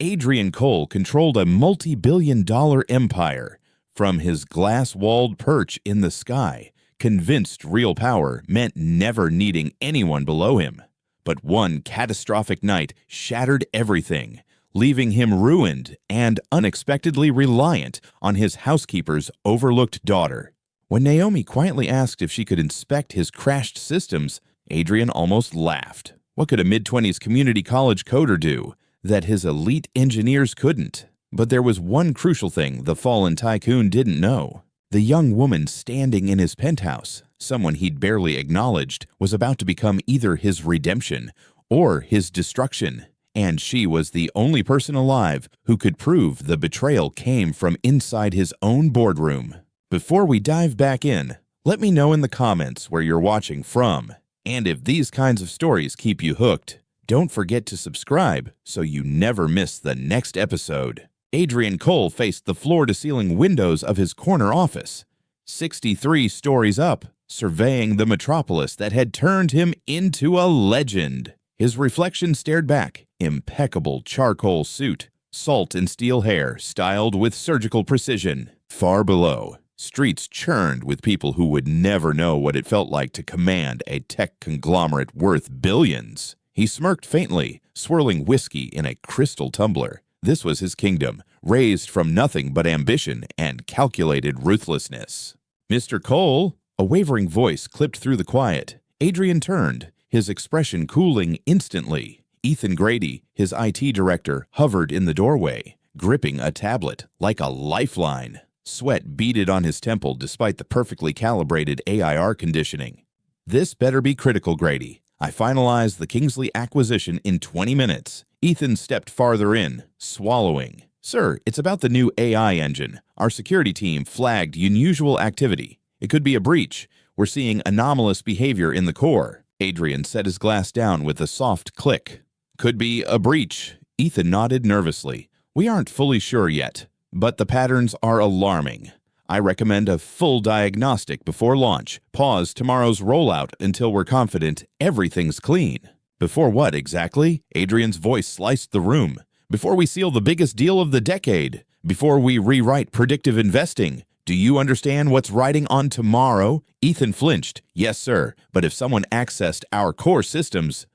Adrian Cole controlled a multi-billion-dollar empire from his glass-walled perch in the sky, convinced real power meant never needing anyone below him. But one catastrophic night shattered everything, leaving him ruined and unexpectedly reliant on his housekeeper's overlooked daughter. When Naomi quietly asked if she could inspect his crashed systems, Adrian almost laughed. What could a mid-20s community college coder do that his elite engineers couldn't? But there was one crucial thing the fallen tycoon didn't know. The young woman standing in his penthouse, someone he'd barely acknowledged, was about to become either his redemption or his destruction. And she was the only person alive who could prove the betrayal came from inside his own boardroom. Before we dive back in, let me know in the comments where you're watching from. And if these kinds of stories keep you hooked, don't forget to subscribe so you never miss the next episode. Adrian Cole faced the floor-to-ceiling windows of his corner office, 63 stories up, surveying the metropolis that had turned him into a legend. His reflection stared back, impeccable charcoal suit, salt and steel hair styled with surgical precision. Far below, streets churned with people who would never know what it felt like to command a tech conglomerate worth billions. He smirked faintly, swirling whiskey in a crystal tumbler. This was his kingdom, raised from nothing but ambition and calculated ruthlessness. "Mr. Cole," a wavering voice clipped through the quiet. Adrian turned, his expression cooling instantly. Ethan Grady, his IT director, hovered in the doorway, gripping a tablet like a lifeline. Sweat beaded on his temple despite the perfectly calibrated AIR conditioning. "This better be critical, Grady. I finalized the Kingsley acquisition in 20 minutes. Ethan stepped farther in, swallowing. "Sir, it's about the new AI engine. Our security team flagged unusual activity. It could be a breach. We're seeing anomalous behavior in the core." Adrian set his glass down with a soft click. "Could be a breach." Ethan nodded nervously. "We aren't fully sure yet, but the patterns are alarming. I recommend a full diagnostic before launch. Pause tomorrow's rollout until we're confident everything's clean." "Before what exactly?" Adrian's voice sliced the room. "Before we seal the biggest deal of the decade. Before we rewrite predictive investing. Do you understand what's riding on tomorrow?" Ethan flinched. "Yes, sir, but if someone accessed our core systems,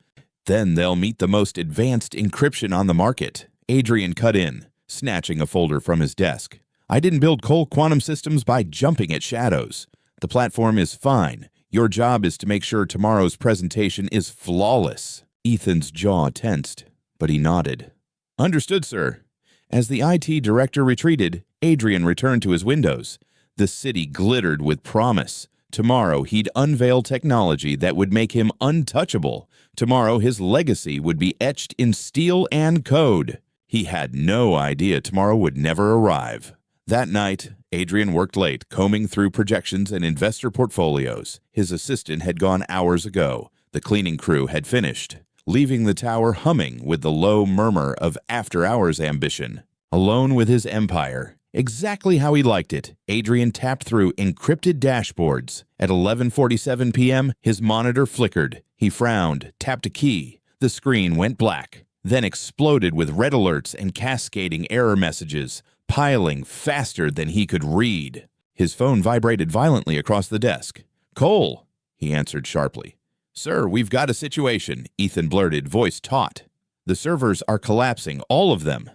then they'll meet the most advanced encryption on the market." Adrian cut in, snatching a folder from his desk. "I didn't build Cole Quantum Systems by jumping at shadows. The platform is fine. Your job is to make sure tomorrow's presentation is flawless." Ethan's jaw tensed, but he nodded. "Understood, sir." As the IT director retreated, Adrian returned to his windows. The city glittered with promise. Tomorrow he'd unveil technology that would make him untouchable. Tomorrow his legacy would be etched in steel and code. He had no idea tomorrow would never arrive. That night, Adrian worked late, combing through projections and investor portfolios. His assistant had gone hours ago. The cleaning crew had finished, leaving the tower humming with the low murmur of after-hours ambition. Alone with his empire, exactly how he liked it, Adrian tapped through encrypted dashboards. At 11:47 p.m., his monitor flickered. He frowned, tapped a key. The screen went black, then exploded with red alerts and cascading error messages, piling faster than he could read. His phone vibrated violently across the desk. "Cole," he answered sharply. "Sir, we've got a situation," Ethan blurted, voice taut. "The servers are collapsing, all of them."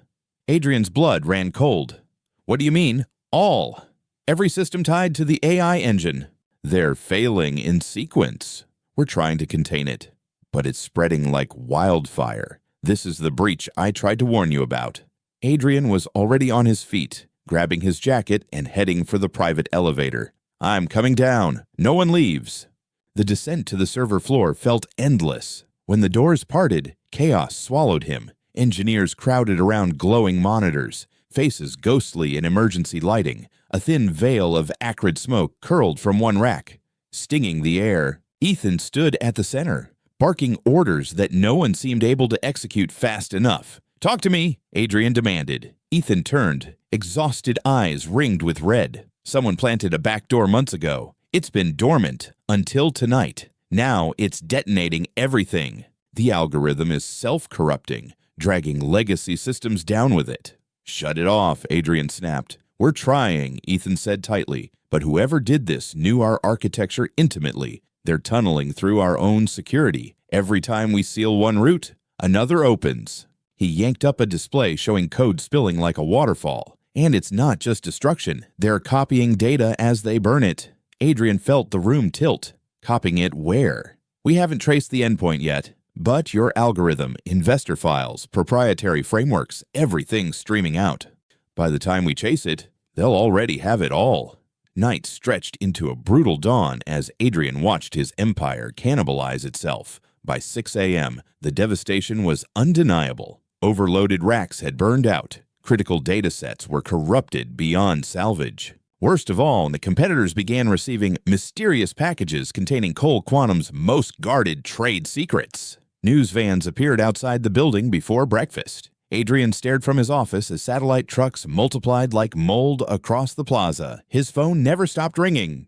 Adrian's blood ran cold. "What do you mean, all?" "Every system tied to the AI engine. They're failing in sequence. We're trying to contain it, but it's spreading like wildfire. This is the breach I tried to warn you about." Adrian was already on his feet, grabbing his jacket and heading for the private elevator. "I'm coming down. No one leaves." The descent to the server floor felt endless. When the doors parted, chaos swallowed him. Engineers crowded around glowing monitors, faces ghostly in emergency lighting. A thin veil of acrid smoke curled from one rack, stinging the air. Ethan stood at the center, barking orders that no one seemed able to execute fast enough. "Talk to me," Adrian demanded. Ethan turned, exhausted eyes ringed with red. "Someone planted a back door months ago. It's been dormant until tonight. Now it's detonating everything. The algorithm is self-corrupting. dragging legacy systems down with it. "Shut it off," Adrian snapped. "We're trying," Ethan said tightly, "but whoever did this knew our architecture intimately. They're tunneling through our own security. Every time we seal one route, another opens." He yanked up a display showing code spilling like a waterfall. "And it's not just destruction. They're copying data as they burn it." Adrian felt the room tilt. "Copying it where?" "We haven't traced the endpoint yet. But your algorithm, investor files, proprietary frameworks, everything's streaming out. By the time we chase it, they'll already have it all." Night stretched into a brutal dawn as Adrian watched his empire cannibalize itself. By 6 a.m., the devastation was undeniable. Overloaded racks had burned out. Critical data sets were corrupted beyond salvage. Worst of all, the competitors began receiving mysterious packages containing Cole Quantum's most guarded trade secrets. News vans appeared outside the building before breakfast. Adrian stared from his office as satellite trucks multiplied like mold across the plaza. His phone never stopped ringing.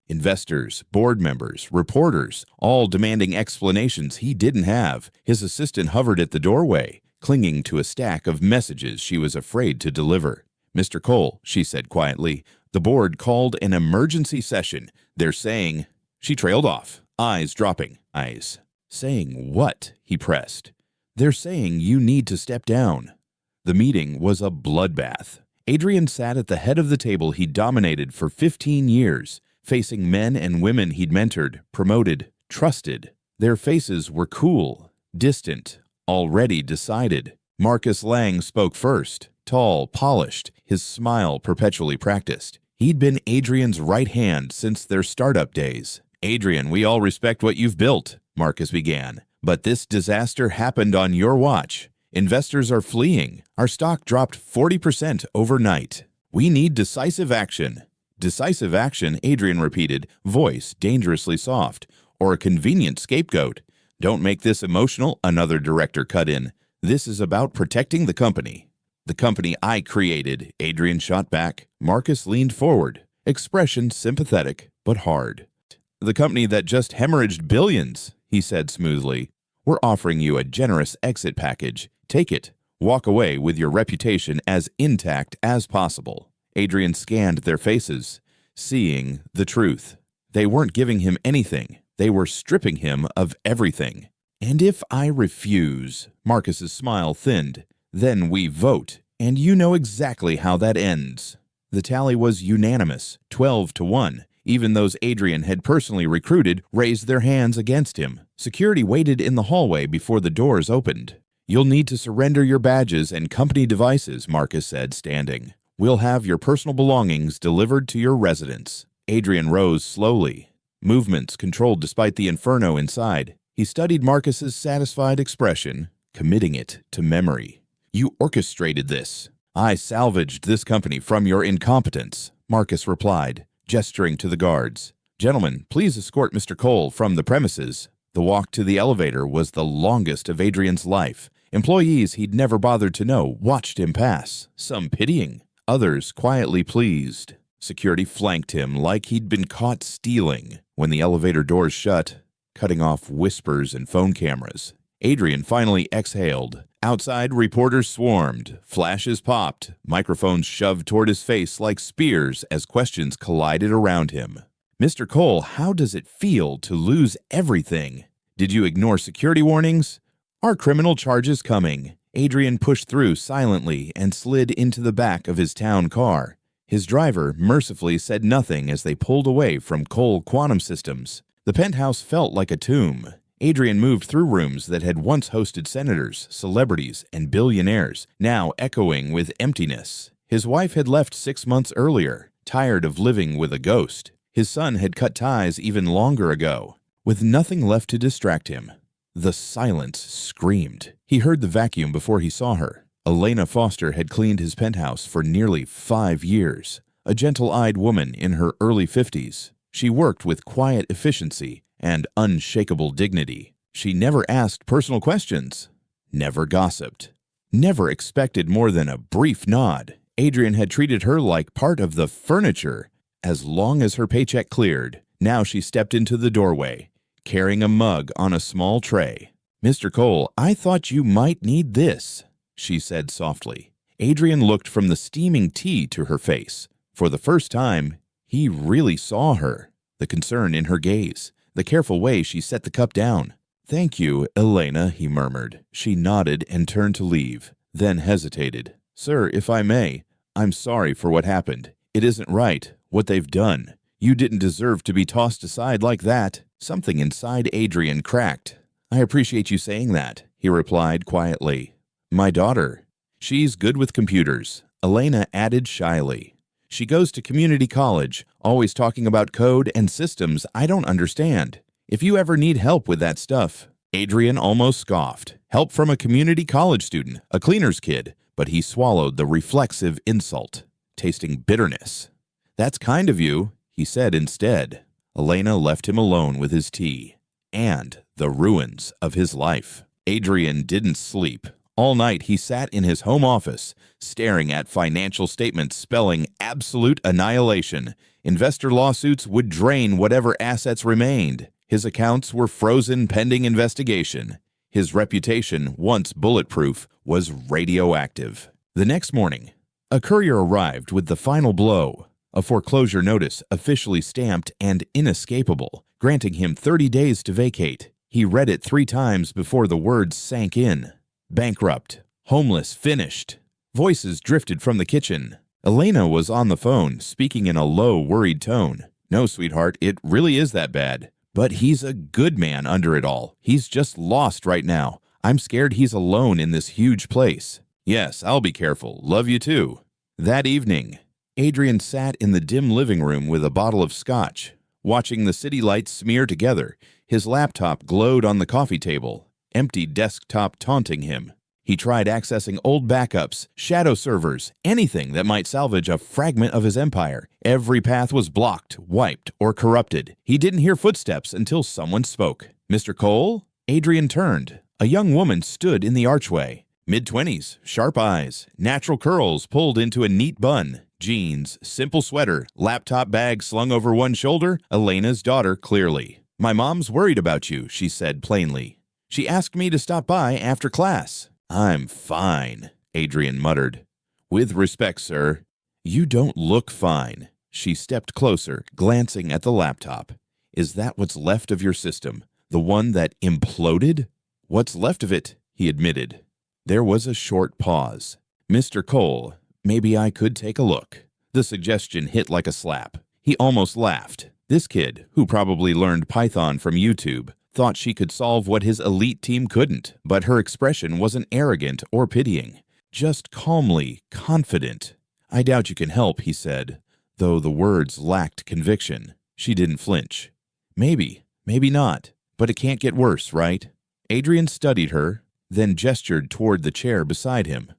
Investors, board members, reporters, all demanding explanations he didn't have. His assistant hovered at the doorway, clinging to a stack of messages she was afraid to deliver. "Mr. Cole," she said quietly, "the board called an emergency session. They're saying—" She trailed off, eyes dropping. "Eyes. Saying what?" he pressed. "They're saying you need to step down." The meeting was a bloodbath. Adrian sat at the head of the table he'd dominated for 15 years, facing men and women he'd mentored, promoted, trusted. Their faces were cool, distant, already decided. Marcus Lang spoke first, tall, polished, his smile perpetually practiced. He'd been Adrian's right hand since their startup days. "Adrian, we all respect what you've built," Marcus began. "But this disaster happened on your watch. Investors are fleeing. Our stock dropped 40% overnight. We need decisive action." "Decisive action," Adrian repeated, voice dangerously soft. "Or a convenient scapegoat." "Don't make this emotional," another director cut in. "This is about protecting the company." "The company I created," Adrian shot back. Marcus leaned forward, expression sympathetic but hard. "The company that just hemorrhaged billions," he said smoothly. "We're offering you a generous exit package. Take it. Walk away with your reputation as intact as possible." Adrian scanned their faces, seeing the truth. They weren't giving him anything. They were stripping him of everything. "And if I refuse," Marcus's smile thinned, "then we vote, and you know exactly how that ends." The tally was unanimous, 12-1. Even those Adrian had personally recruited raised their hands against him. Security waited in the hallway before the doors opened. "You'll need to surrender your badges and company devices," Marcus said, standing. "We'll have your personal belongings delivered to your residence." Adrian rose slowly, movements controlled despite the inferno inside. He studied Marcus's satisfied expression, committing it to memory. "You orchestrated this." "I salvaged this company from your incompetence," Marcus replied, gesturing to the guards. "Gentlemen, please escort Mr. Cole from the premises." The walk to the elevator was the longest of Adrian's life. Employees he'd never bothered to know watched him pass, some pitying, others quietly pleased. Security flanked him like he'd been caught stealing. When the elevator doors shut, cutting off whispers and phone cameras, Adrian finally exhaled. Outside, reporters swarmed, flashes popped, microphones shoved toward his face like spears as questions collided around him. "Mr. Cole, how does it feel to lose everything? Did you ignore security warnings? Are criminal charges coming?" Adrian pushed through silently and slid into the back of his town car. His driver mercifully said nothing as they pulled away from Cole Quantum Systems. The penthouse felt like a tomb. Adrian moved through rooms that had once hosted senators, celebrities, and billionaires, now echoing with emptiness. His wife had left 6 months earlier, tired of living with a ghost. His son had cut ties even longer ago, with nothing left to distract him. The silence screamed. He heard the vacuum before he saw her. Elena Foster had cleaned his penthouse for nearly 5 years, a gentle-eyed woman in her early 50s. She worked with quiet efficiency and unshakable dignity. She never asked personal questions, never gossiped, never expected more than a brief nod. Adrian had treated her like part of the furniture as long as her paycheck cleared. Now she stepped into the doorway, carrying a mug on a small tray. Mr. Cole, I thought you might need this, she said softly. Adrian looked from the steaming tea to her face. For the first time, he really saw her. The concern in her gaze, the careful way she set the cup down. Thank you, Elena, he murmured. She nodded and turned to leave, then hesitated. Sir, if I may, I'm sorry for what happened. It isn't right, what they've done. You didn't deserve to be tossed aside like that. Something inside Adrian cracked. I appreciate you saying that, he replied quietly. My daughter. She's good with computers, Elena added shyly. She goes to community college, always talking about code and systems I don't understand. If you ever need help with that stuff. Adrian almost scoffed. Help from a community college student, a cleaner's kid, but he swallowed the reflexive insult, tasting bitterness. That's kind of you, he said instead. Elena left him alone with his tea and the ruins of his life. Adrian didn't sleep. All night he sat in his home office, staring at financial statements spelling absolute annihilation. Investor lawsuits would drain whatever assets remained. His accounts were frozen pending investigation. His reputation, once bulletproof, was radioactive. The next morning, a courier arrived with the final blow, a foreclosure notice officially stamped and inescapable, granting him 30 days to vacate. He read it 3 times before the words sank in. Bankrupt, homeless, finished. Voices drifted from the kitchen. Elena was on the phone, speaking in a low, worried tone. No, sweetheart, it really is that bad. But he's a good man under it all. He's just lost right now. I'm scared he's alone in this huge place. Yes, I'll be careful. Love you too. That evening, Adrian sat in the dim living room with a bottle of scotch, watching the city lights smear together. His laptop glowed on the coffee table, empty desktop taunting him. He tried accessing old backups, shadow servers, anything that might salvage a fragment of his empire. Every path was blocked, wiped, or corrupted. He didn't hear footsteps until someone spoke. Mr. Cole? Adrian turned. A young woman stood in the archway. Mid-20s, sharp eyes, natural curls pulled into a neat bun, jeans, simple sweater, laptop bag slung over one shoulder. Elena's daughter, clearly. My mom's worried about you, she said plainly. She asked me to stop by after class. I'm fine, Adrian muttered. With respect, sir. You don't look fine. She stepped closer, glancing at the laptop. Is that what's left of your system? The one that imploded? What's left of it, he admitted. There was a short pause. Mr. Cole, maybe I could take a look. The suggestion hit like a slap. He almost laughed. This kid, who probably learned Python from YouTube, thought she could solve what his elite team couldn't, but her expression wasn't arrogant or pitying, just calmly confident. I doubt you can help, he said, though the words lacked conviction. She didn't flinch. Maybe, maybe not, but it can't get worse, right? Adrian studied her, then gestured toward the chair beside him.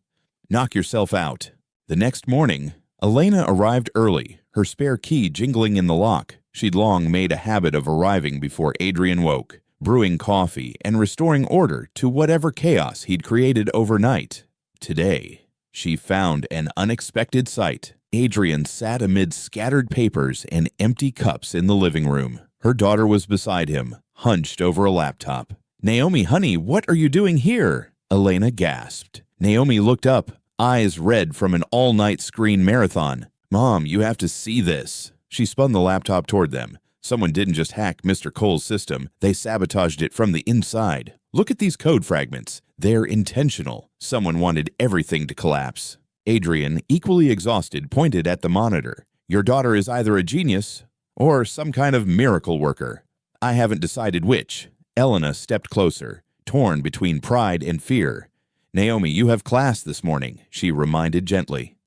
Knock yourself out. The next morning, Elena arrived early, her spare key jingling in the lock. She'd long made a habit of arriving before Adrian woke, brewing coffee and restoring order to whatever chaos he'd created overnight. Today, she found an unexpected sight. Adrian sat amid scattered papers and empty cups in the living room. Her daughter was beside him, hunched over a laptop. Naomi, honey, what are you doing here? Elena gasped. Naomi looked up, eyes red from an all-night screen marathon. Mom, you have to see this. She spun the laptop toward them. Someone didn't just hack Mr. Cole's system, they sabotaged it from the inside. Look at these code fragments. They're intentional. Someone wanted everything to collapse. Adrian, equally exhausted, pointed at the monitor. Your daughter is either a genius or some kind of miracle worker. I haven't decided which. Elena stepped closer, torn between pride and fear. Naomi, you have class this morning, she reminded gently.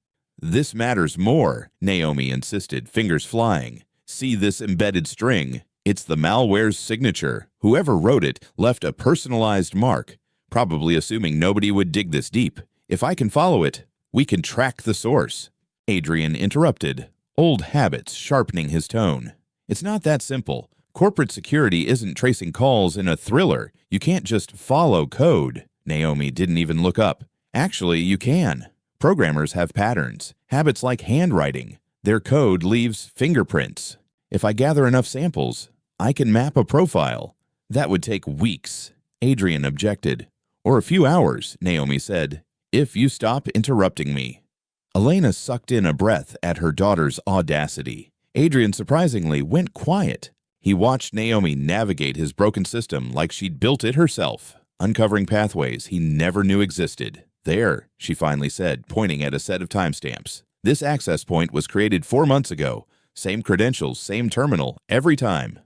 This matters more, Naomi insisted, fingers flying. See this embedded string? It's the malware's signature. Whoever wrote it left a personalized mark, probably assuming nobody would dig this deep. If I can follow it, we can track the source. Adrian interrupted, old habits sharpening his tone. It's not that simple. Corporate security isn't tracing calls in a thriller. You can't just follow code. Naomi didn't even look up. Actually, you can. Programmers have patterns, habits like handwriting. Their code leaves fingerprints. If I gather enough samples, I can map a profile. That would take weeks. Adrian objected. Or a few hours, Naomi said, if you stop interrupting me. Elena sucked in a breath at her daughter's audacity. Adrian surprisingly went quiet. He watched Naomi navigate his broken system like she'd built it herself, uncovering pathways he never knew existed. There, she finally said, pointing at a set of timestamps. This access point was created 4 months ago. Same credentials, same terminal, every time.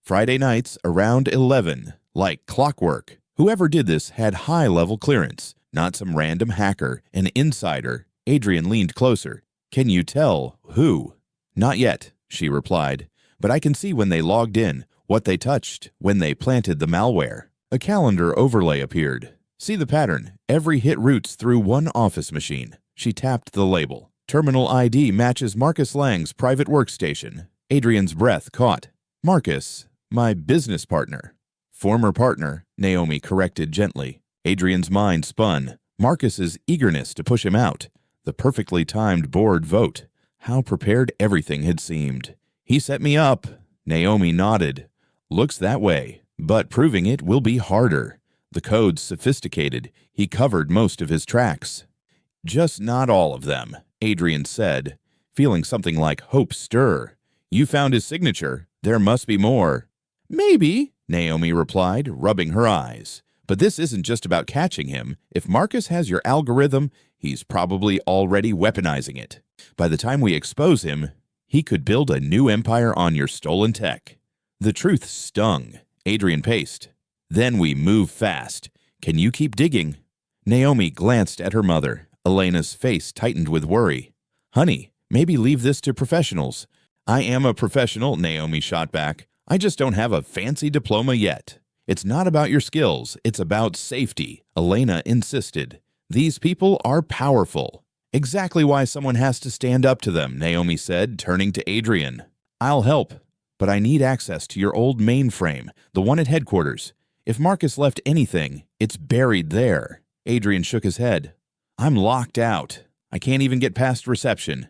Friday nights around 11, like clockwork. Whoever did this had high-level clearance, not some random hacker, an insider. Adrian leaned closer. Can you tell who? Not yet, she replied, but I can see when they logged in, what they touched, when they planted the malware. A calendar overlay appeared. See the pattern. Every hit routes through one office machine. She tapped the label. Terminal ID matches Marcus Lang's private workstation. Adrian's breath caught. Marcus, my business partner. Former partner, Naomi corrected gently. Adrian's mind spun. Marcus's eagerness to push him out. The perfectly timed board vote. How prepared everything had seemed. He set me up. Naomi nodded. Looks that way, but proving it will be harder. The code's sophisticated. He covered most of his tracks. Just not all of them, Adrian said, feeling something like hope stir. You found his signature. There must be more. Maybe, Naomi replied, rubbing her eyes. But this isn't just about catching him. If Marcus has your algorithm, he's probably already weaponizing it. By the time we expose him, he could build a new empire on your stolen tech. The truth stung. Adrian paced. Then we move fast. Can you keep digging? Naomi glanced at her mother. Elena's face tightened with worry. Honey, maybe leave this to professionals. I am a professional, Naomi shot back. I just don't have a fancy diploma yet. It's not about your skills, it's about safety, Elena insisted. These people are powerful. Exactly why someone has to stand up to them, Naomi said, turning to Adrian. I'll help, but I need access to your old mainframe, the one at headquarters. If Marcus left anything, it's buried there. Adrian shook his head. I'm locked out. I can't even get past reception.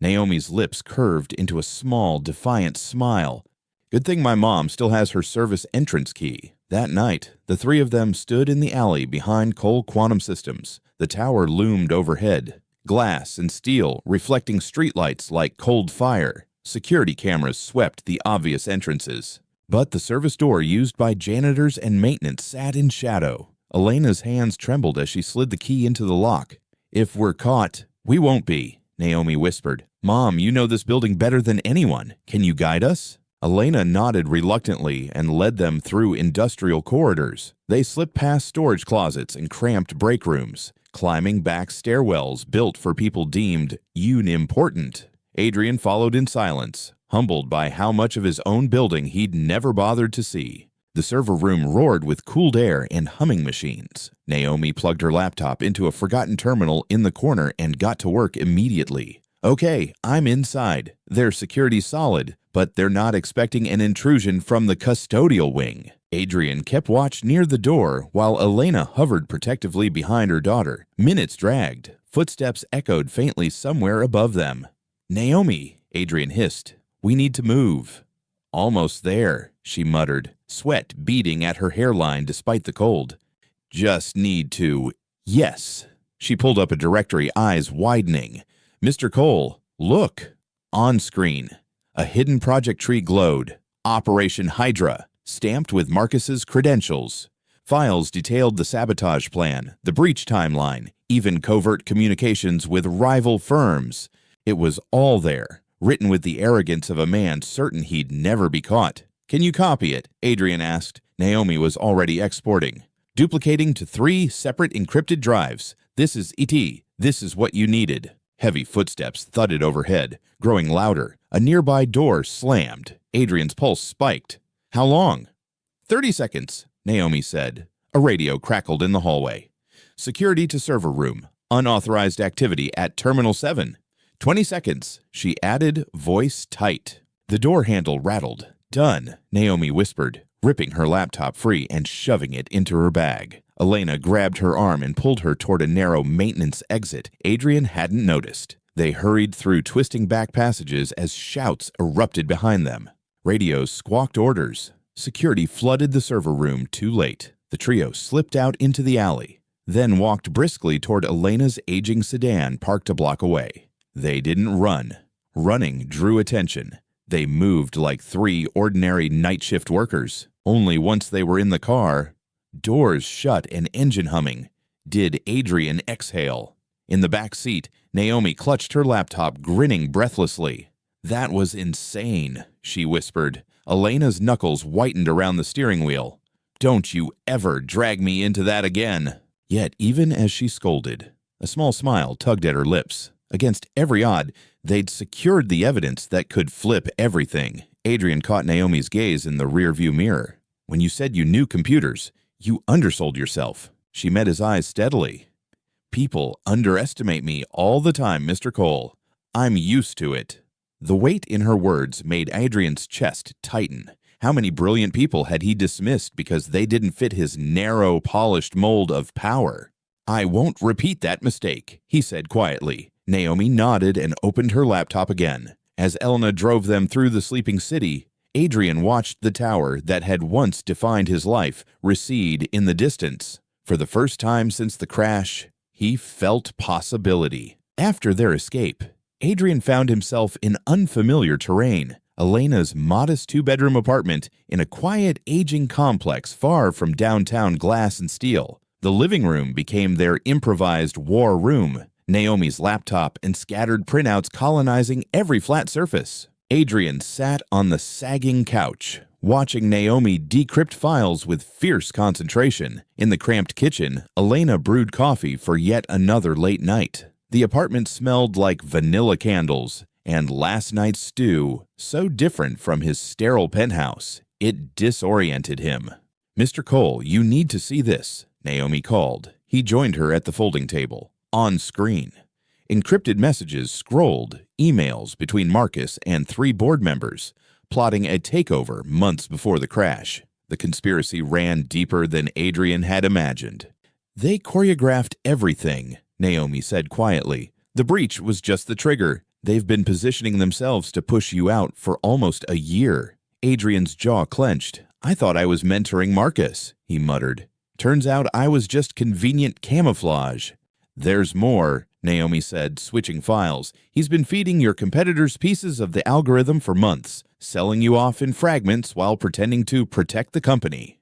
Naomi's lips curved into a small, defiant smile. Good thing my mom still has her service entrance key. That night, the three of them stood in the alley behind Cole Quantum Systems. The tower loomed overhead, glass and steel reflecting streetlights like cold fire. Security cameras swept the obvious entrances. But the service door used by janitors and maintenance sat in shadow. Elena's hands trembled as she slid the key into the lock. If we're caught, we won't be, Naomi whispered. Mom, you know this building better than anyone. Can you guide us? Elena nodded reluctantly and led them through industrial corridors. They slipped past storage closets and cramped break rooms, climbing back stairwells built for people deemed unimportant. Adrian followed in silence, humbled by how much of his own building he'd never bothered to see. The server room roared with cooled air and humming machines. Naomi plugged her laptop into a forgotten terminal in the corner and got to work immediately. Okay, I'm inside. Their security's solid, but they're not expecting an intrusion from the custodial wing. Adrian kept watch near the door while Elena hovered protectively behind her daughter. Minutes dragged. Footsteps echoed faintly somewhere above them. Naomi, Adrian hissed. We need to move. Almost there, she muttered, sweat beading at her hairline despite the cold. Just need to... Yes. She pulled up a directory, eyes widening. Mr. Cole, look. On screen. A hidden project tree glowed. Operation Hydra, stamped with Marcus's credentials. Files detailed the sabotage plan, the breach timeline, even covert communications with rival firms. It was all there, written with the arrogance of a man certain he'd never be caught. Can you copy it? Adrian asked. Naomi was already exporting. Duplicating to 3 separate encrypted drives. This is ET. This is what you needed. Heavy footsteps thudded overhead, growing louder. A nearby door slammed. Adrian's pulse spiked. How long? 30 seconds, Naomi said. A radio crackled in the hallway. Security to server room. Unauthorized activity at Terminal 7. 20 seconds, she added, voice tight. The door handle rattled. Done, Naomi whispered, ripping her laptop free and shoving it into her bag. Elena grabbed her arm and pulled her toward a narrow maintenance exit Adrian hadn't noticed. They hurried through twisting back passages as shouts erupted behind them. Radios squawked orders. Security flooded the server room too late. The trio slipped out into the alley, then walked briskly toward Elena's aging sedan parked a block away. They didn't run. Running drew attention. They moved like three ordinary night shift workers. Only once they were in the car, doors shut and engine humming, did Adrian exhale. In the back seat, Naomi clutched her laptop, grinning breathlessly. "That was insane," she whispered. Elena's knuckles whitened around the steering wheel. "Don't you ever drag me into that again." Yet even as she scolded, a small smile tugged at her lips. Against every odd, they'd secured the evidence that could flip everything. Adrian caught Naomi's gaze in the rearview mirror. "When you said you knew computers, you undersold yourself." She met his eyes steadily. "People underestimate me all the time, Mr. Cole. I'm used to it." The weight in her words made Adrian's chest tighten. How many brilliant people had he dismissed because they didn't fit his narrow, polished mold of power? "I won't repeat that mistake," he said quietly. Naomi nodded and opened her laptop again. As Elena drove them through the sleeping city, Adrian watched the tower that had once defined his life recede in the distance. For the first time since the crash, he felt possibility. After their escape, Adrian found himself in unfamiliar terrain. Elena's modest two-bedroom apartment in a quiet, aging complex far from downtown glass and steel. The living room became their improvised war room, Naomi's laptop and scattered printouts colonizing every flat surface. Adrian sat on the sagging couch, watching Naomi decrypt files with fierce concentration. In the cramped kitchen, Elena brewed coffee for yet another late night. The apartment smelled like vanilla candles and last night's stew, so different from his sterile penthouse, it disoriented him. "Mr. Cole, you need to see this," Naomi called. He joined her at the folding table. On screen, encrypted messages scrolled, emails between Marcus and 3 board members, plotting a takeover months before the crash. The conspiracy ran deeper than Adrian had imagined. "They choreographed everything," Naomi said quietly. "The breach was just the trigger. They've been positioning themselves to push you out for almost a year." Adrian's jaw clenched. "I thought I was mentoring Marcus," he muttered. "Turns out I was just convenient camouflage." "There's more," Naomi said, switching files. "He's been feeding your competitors pieces of the algorithm for months, selling you off in fragments while pretending to protect the company."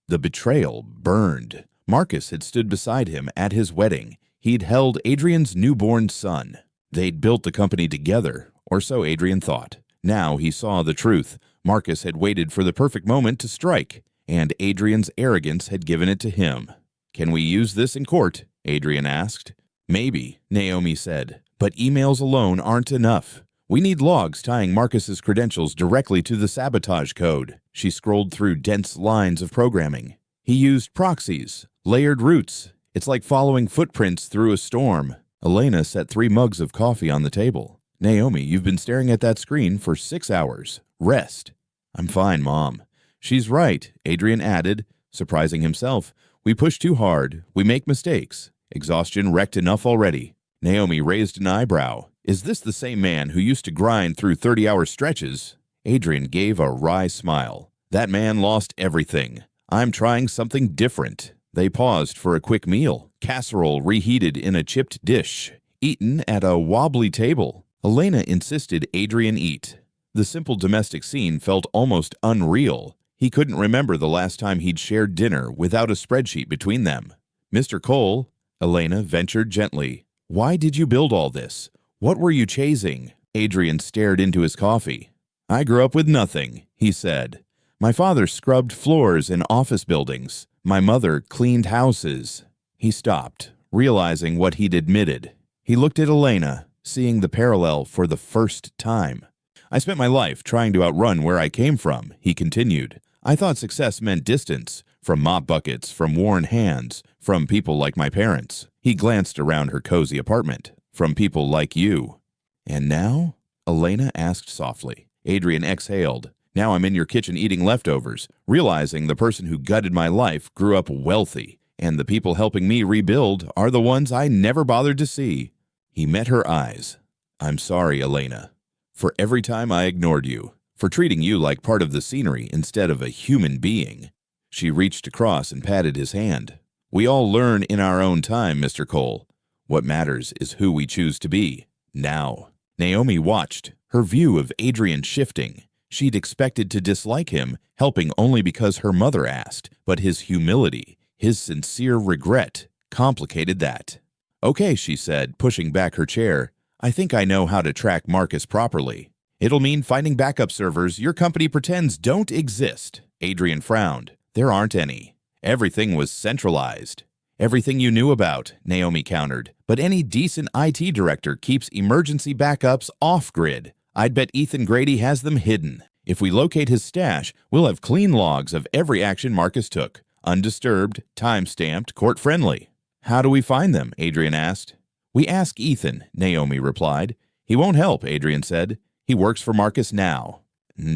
The betrayal burned. Marcus had stood beside him at his wedding. He'd held Adrian's newborn son. They'd built the company together, or so Adrian thought. Now he saw the truth. Marcus had waited for the perfect moment to strike, and Adrian's arrogance had given it to him. "Can we use this in court?" Adrian asked. "Maybe," Naomi said, "but emails alone aren't enough. We need logs tying Marcus's credentials directly to the sabotage code." She scrolled through dense lines of programming. "He used proxies, layered routes. It's like following footprints through a storm." Elena set 3 mugs of coffee on the table. "Naomi, you've been staring at that screen for 6 hours. Rest." "I'm fine, Mom." "She's right," Adrian added, surprising himself. "We push too hard. We make mistakes. Exhaustion wrecked enough already." Naomi raised an eyebrow. "Is this the same man who used to grind through 30-hour stretches?" Adrian gave a wry smile. "That man lost everything. I'm trying something different." They paused for a quick meal. Casserole reheated in a chipped dish, eaten at a wobbly table. Elena insisted Adrian eat. The simple domestic scene felt almost unreal. He couldn't remember the last time he'd shared dinner without a spreadsheet between them. "Mr. Cole," Elena ventured gently, "why did you build all this? What were you chasing?" Adrian stared into his coffee. "I grew up with nothing," he said. "My father scrubbed floors in office buildings. My mother cleaned houses." He stopped, realizing what he'd admitted. He looked at Elena, seeing the parallel for the first time. "I spent my life trying to outrun where I came from," he continued. "I thought success meant distance, from mop buckets, from worn hands, from people like my parents." He glanced around her cozy apartment. "From people like you." "And now?" Elena asked softly. Adrian exhaled. "Now I'm in your kitchen eating leftovers, realizing the person who gutted my life grew up wealthy, and the people helping me rebuild are the ones I never bothered to see." He met her eyes. "I'm sorry, Elena, for every time I ignored you, for treating you like part of the scenery instead of a human being." She reached across and patted his hand. "We all learn in our own time, Mr. Cole. What matters is who we choose to be, now." Naomi watched, her view of Adrian shifting. She'd expected to dislike him, helping only because her mother asked, but his humility, his sincere regret, complicated that. "Okay," she said, pushing back her chair. "I think I know how to track Marcus properly. It'll mean finding backup servers your company pretends don't exist." Adrian frowned. "There aren't any. Everything was centralized." "Everything you knew about," Naomi countered. "But any decent IT director keeps emergency backups off-grid. I'd bet Ethan Grady has them hidden. If we locate his stash, we'll have clean logs of every action Marcus took. Undisturbed, time-stamped, court-friendly." "How do we find them?" Adrian asked. "We ask Ethan," Naomi replied. "He won't help," Adrian said. "He works for Marcus now."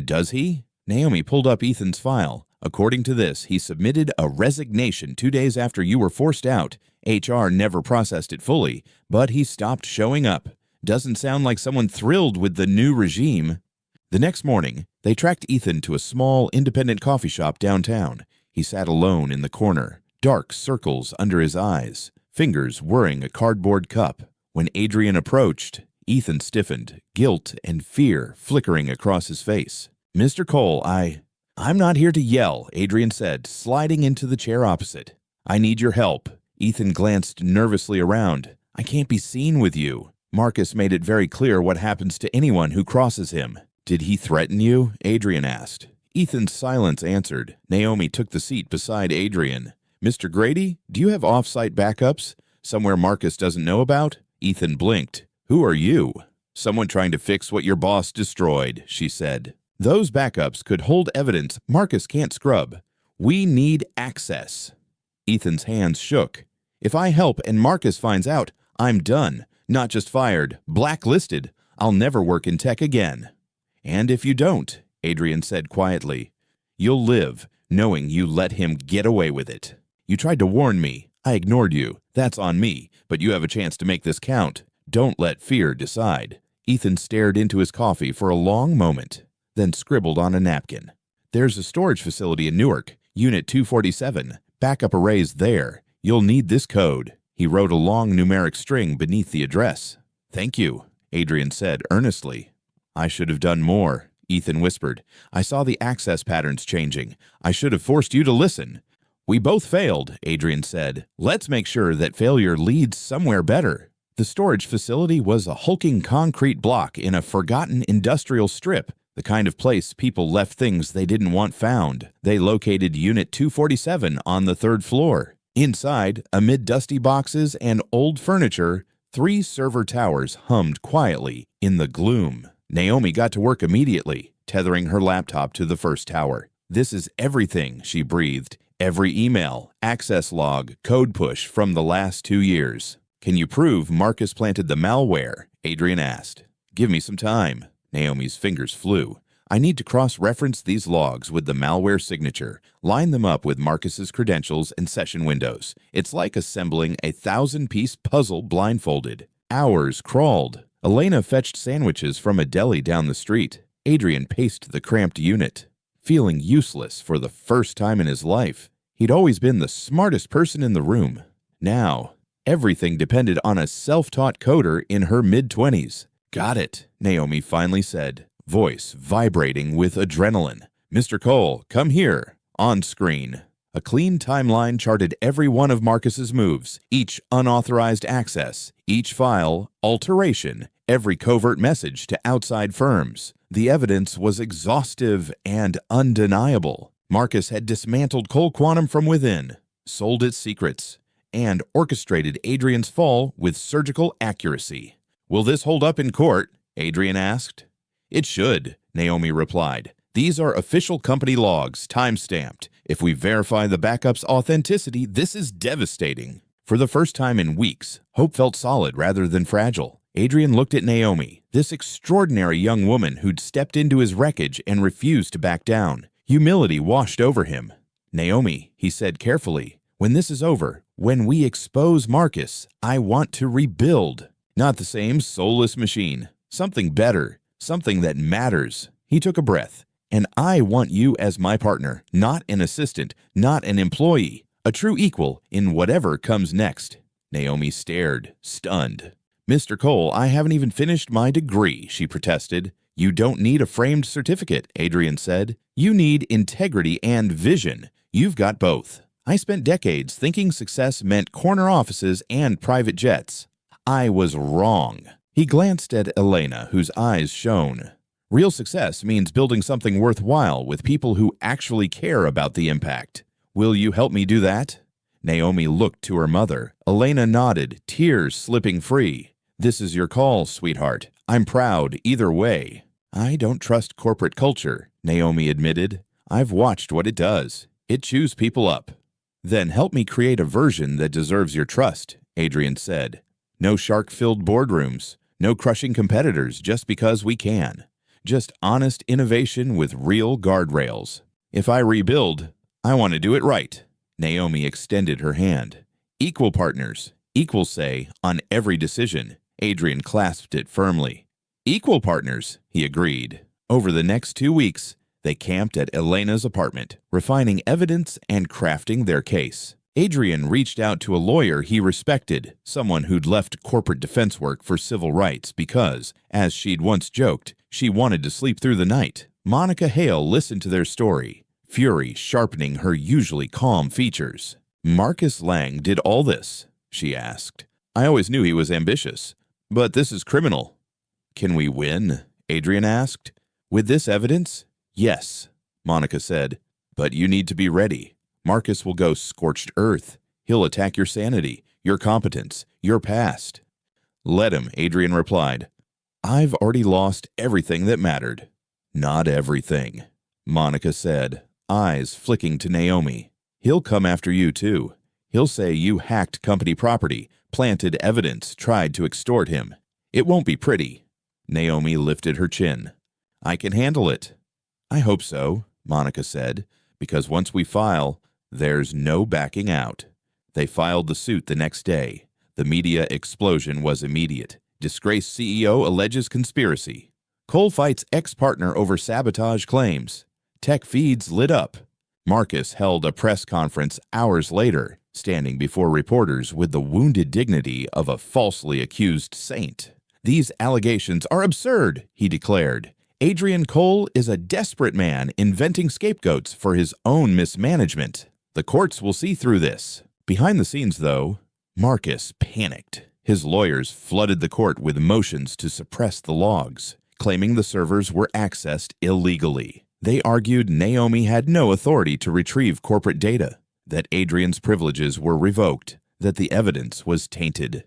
"Does he?" Naomi pulled up Ethan's file. "According to this, he submitted a resignation 2 days after you were forced out. HR never processed it fully, but he stopped showing up. Doesn't sound like someone thrilled with the new regime." The next morning, they tracked Ethan to a small, independent coffee shop downtown. He sat alone in the corner, dark circles under his eyes, fingers whirring a cardboard cup. When Adrian approached, Ethan stiffened, guilt and fear flickering across his face. "Mr. Cole, I'm not here to yell," Adrian said, sliding into the chair opposite. "I need your help." Ethan glanced nervously around. "I can't be seen with you. Marcus made it very clear what happens to anyone who crosses him." "Did he threaten you?" Adrian asked. Ethan's silence answered. Naomi took the seat beside Adrian. "Mr. Grady, do you have off-site backups? Somewhere Marcus doesn't know about?" Ethan blinked. "Who are you?" "Someone trying to fix what your boss destroyed," she said. "Those backups could hold evidence Marcus can't scrub. We need access." Ethan's hands shook. "If I help and Marcus finds out, I'm done. Not just fired, blacklisted. I'll never work in tech again." "And if you don't," Adrian said quietly, "you'll live knowing you let him get away with it. You tried to warn me. I ignored you. That's on me, but you have a chance to make this count. Don't let fear decide." Ethan stared into his coffee for a long moment, then scribbled on a napkin. "There's a storage facility in Newark, Unit 247. Backup arrays there. You'll need this code." He wrote a long numeric string beneath the address. "Thank you," Adrian said earnestly. "I should have done more," Ethan whispered. "I saw the access patterns changing. I should have forced you to listen." "We both failed," Adrian said. "Let's make sure that failure leads somewhere better." The storage facility was a hulking concrete block in a forgotten industrial strip, the kind of place people left things they didn't want found. They located Unit 247 on the 3rd floor. Inside, amid dusty boxes and old furniture, 3 server towers hummed quietly in the gloom. Naomi got to work immediately, tethering her laptop to the first tower. "This is everything," she breathed. "Every email, access log, code push from the last 2 years." "Can you prove Marcus planted the malware?" Adrian asked. "Give me some time." Naomi's fingers flew. "I need to cross-reference these logs with the malware signature, line them up with Marcus's credentials and session windows. It's like assembling a 1,000-piece puzzle blindfolded." Hours crawled. Elena fetched sandwiches from a deli down the street. Adrian paced the cramped unit, feeling useless for the first time in his life. He'd always been the smartest person in the room. Now, everything depended on a self-taught coder in her mid-20s. "Got it," Naomi finally said, voice vibrating with adrenaline. "Mr. Cole, come here." On screen, a clean timeline charted every one of Marcus's moves, each unauthorized access, each file, alteration, every covert message to outside firms. The evidence was exhaustive and undeniable. Marcus had dismantled Cole Quantum from within, sold its secrets, and orchestrated Adrian's fall with surgical accuracy. "Will this hold up in court?" Adrian asked. "It should," Naomi replied. "These are official company logs, time-stamped. If we verify the backup's authenticity, this is devastating." For the first time in weeks, hope felt solid rather than fragile. Adrian looked at Naomi, this extraordinary young woman who'd stepped into his wreckage and refused to back down. Humility washed over him. "Naomi," he said carefully, "when this is over, when we expose Marcus, I want to rebuild. Not the same soulless machine. Something better. Something that matters." He took a breath. And I want you as my partner, not an assistant, not an employee, a true equal in whatever comes next. Naomi stared, stunned. Mr. Cole, I haven't even finished my degree, she protested. You don't need a framed certificate, Adrian said. You need integrity and vision. You've got both. I spent decades thinking success meant corner offices and private jets. I was wrong. He glanced at Elena, whose eyes shone. Real success means building something worthwhile with people who actually care about the impact. Will you help me do that? Naomi looked to her mother. Elena nodded, tears slipping free. This is your call, sweetheart. I'm proud either way. I don't trust corporate culture, Naomi admitted. I've watched what it does. It chews people up. Then help me create a version that deserves your trust, Adrian said. No shark-filled boardrooms, no crushing competitors just because we can. Just honest innovation with real guardrails. If I rebuild, I want to do it right. Naomi extended her hand. Equal partners, equal say on every decision. Adrian clasped it firmly. Equal partners, he agreed. Over the next 2 weeks, they camped at Elena's apartment, refining evidence and crafting their case. Adrian reached out to a lawyer he respected, someone who'd left corporate defense work for civil rights because, as she'd once joked, she wanted to sleep through the night. Monica Hale listened to their story, fury sharpening her usually calm features. Marcus Lang did all this, she asked. I always knew he was ambitious, but this is criminal. Can we win? Adrian asked. With this evidence? Yes, Monica said. But you need to be ready. Marcus will go scorched earth. He'll attack your sanity, your competence, your past. Let him, Adrian replied. I've already lost everything that mattered. Not everything, Monica said, eyes flicking to Naomi. He'll come after you too. He'll say you hacked company property, planted evidence, tried to extort him. It won't be pretty. Naomi lifted her chin. I can handle it. I hope so, Monica said, because once we file, there's no backing out. They filed the suit the next day. The media explosion was immediate. Disgraced CEO alleges conspiracy. Cole fights ex-partner over sabotage claims. Tech feeds lit up. Marcus held a press conference hours later, standing before reporters with the wounded dignity of a falsely accused saint. These allegations are absurd, he declared. Adrian Cole is a desperate man inventing scapegoats for his own mismanagement. The courts will see through this. Behind the scenes, though, Marcus panicked. His lawyers flooded the court with motions to suppress the logs, claiming the servers were accessed illegally. They argued Naomi had no authority to retrieve corporate data, that Adrian's privileges were revoked, that the evidence was tainted.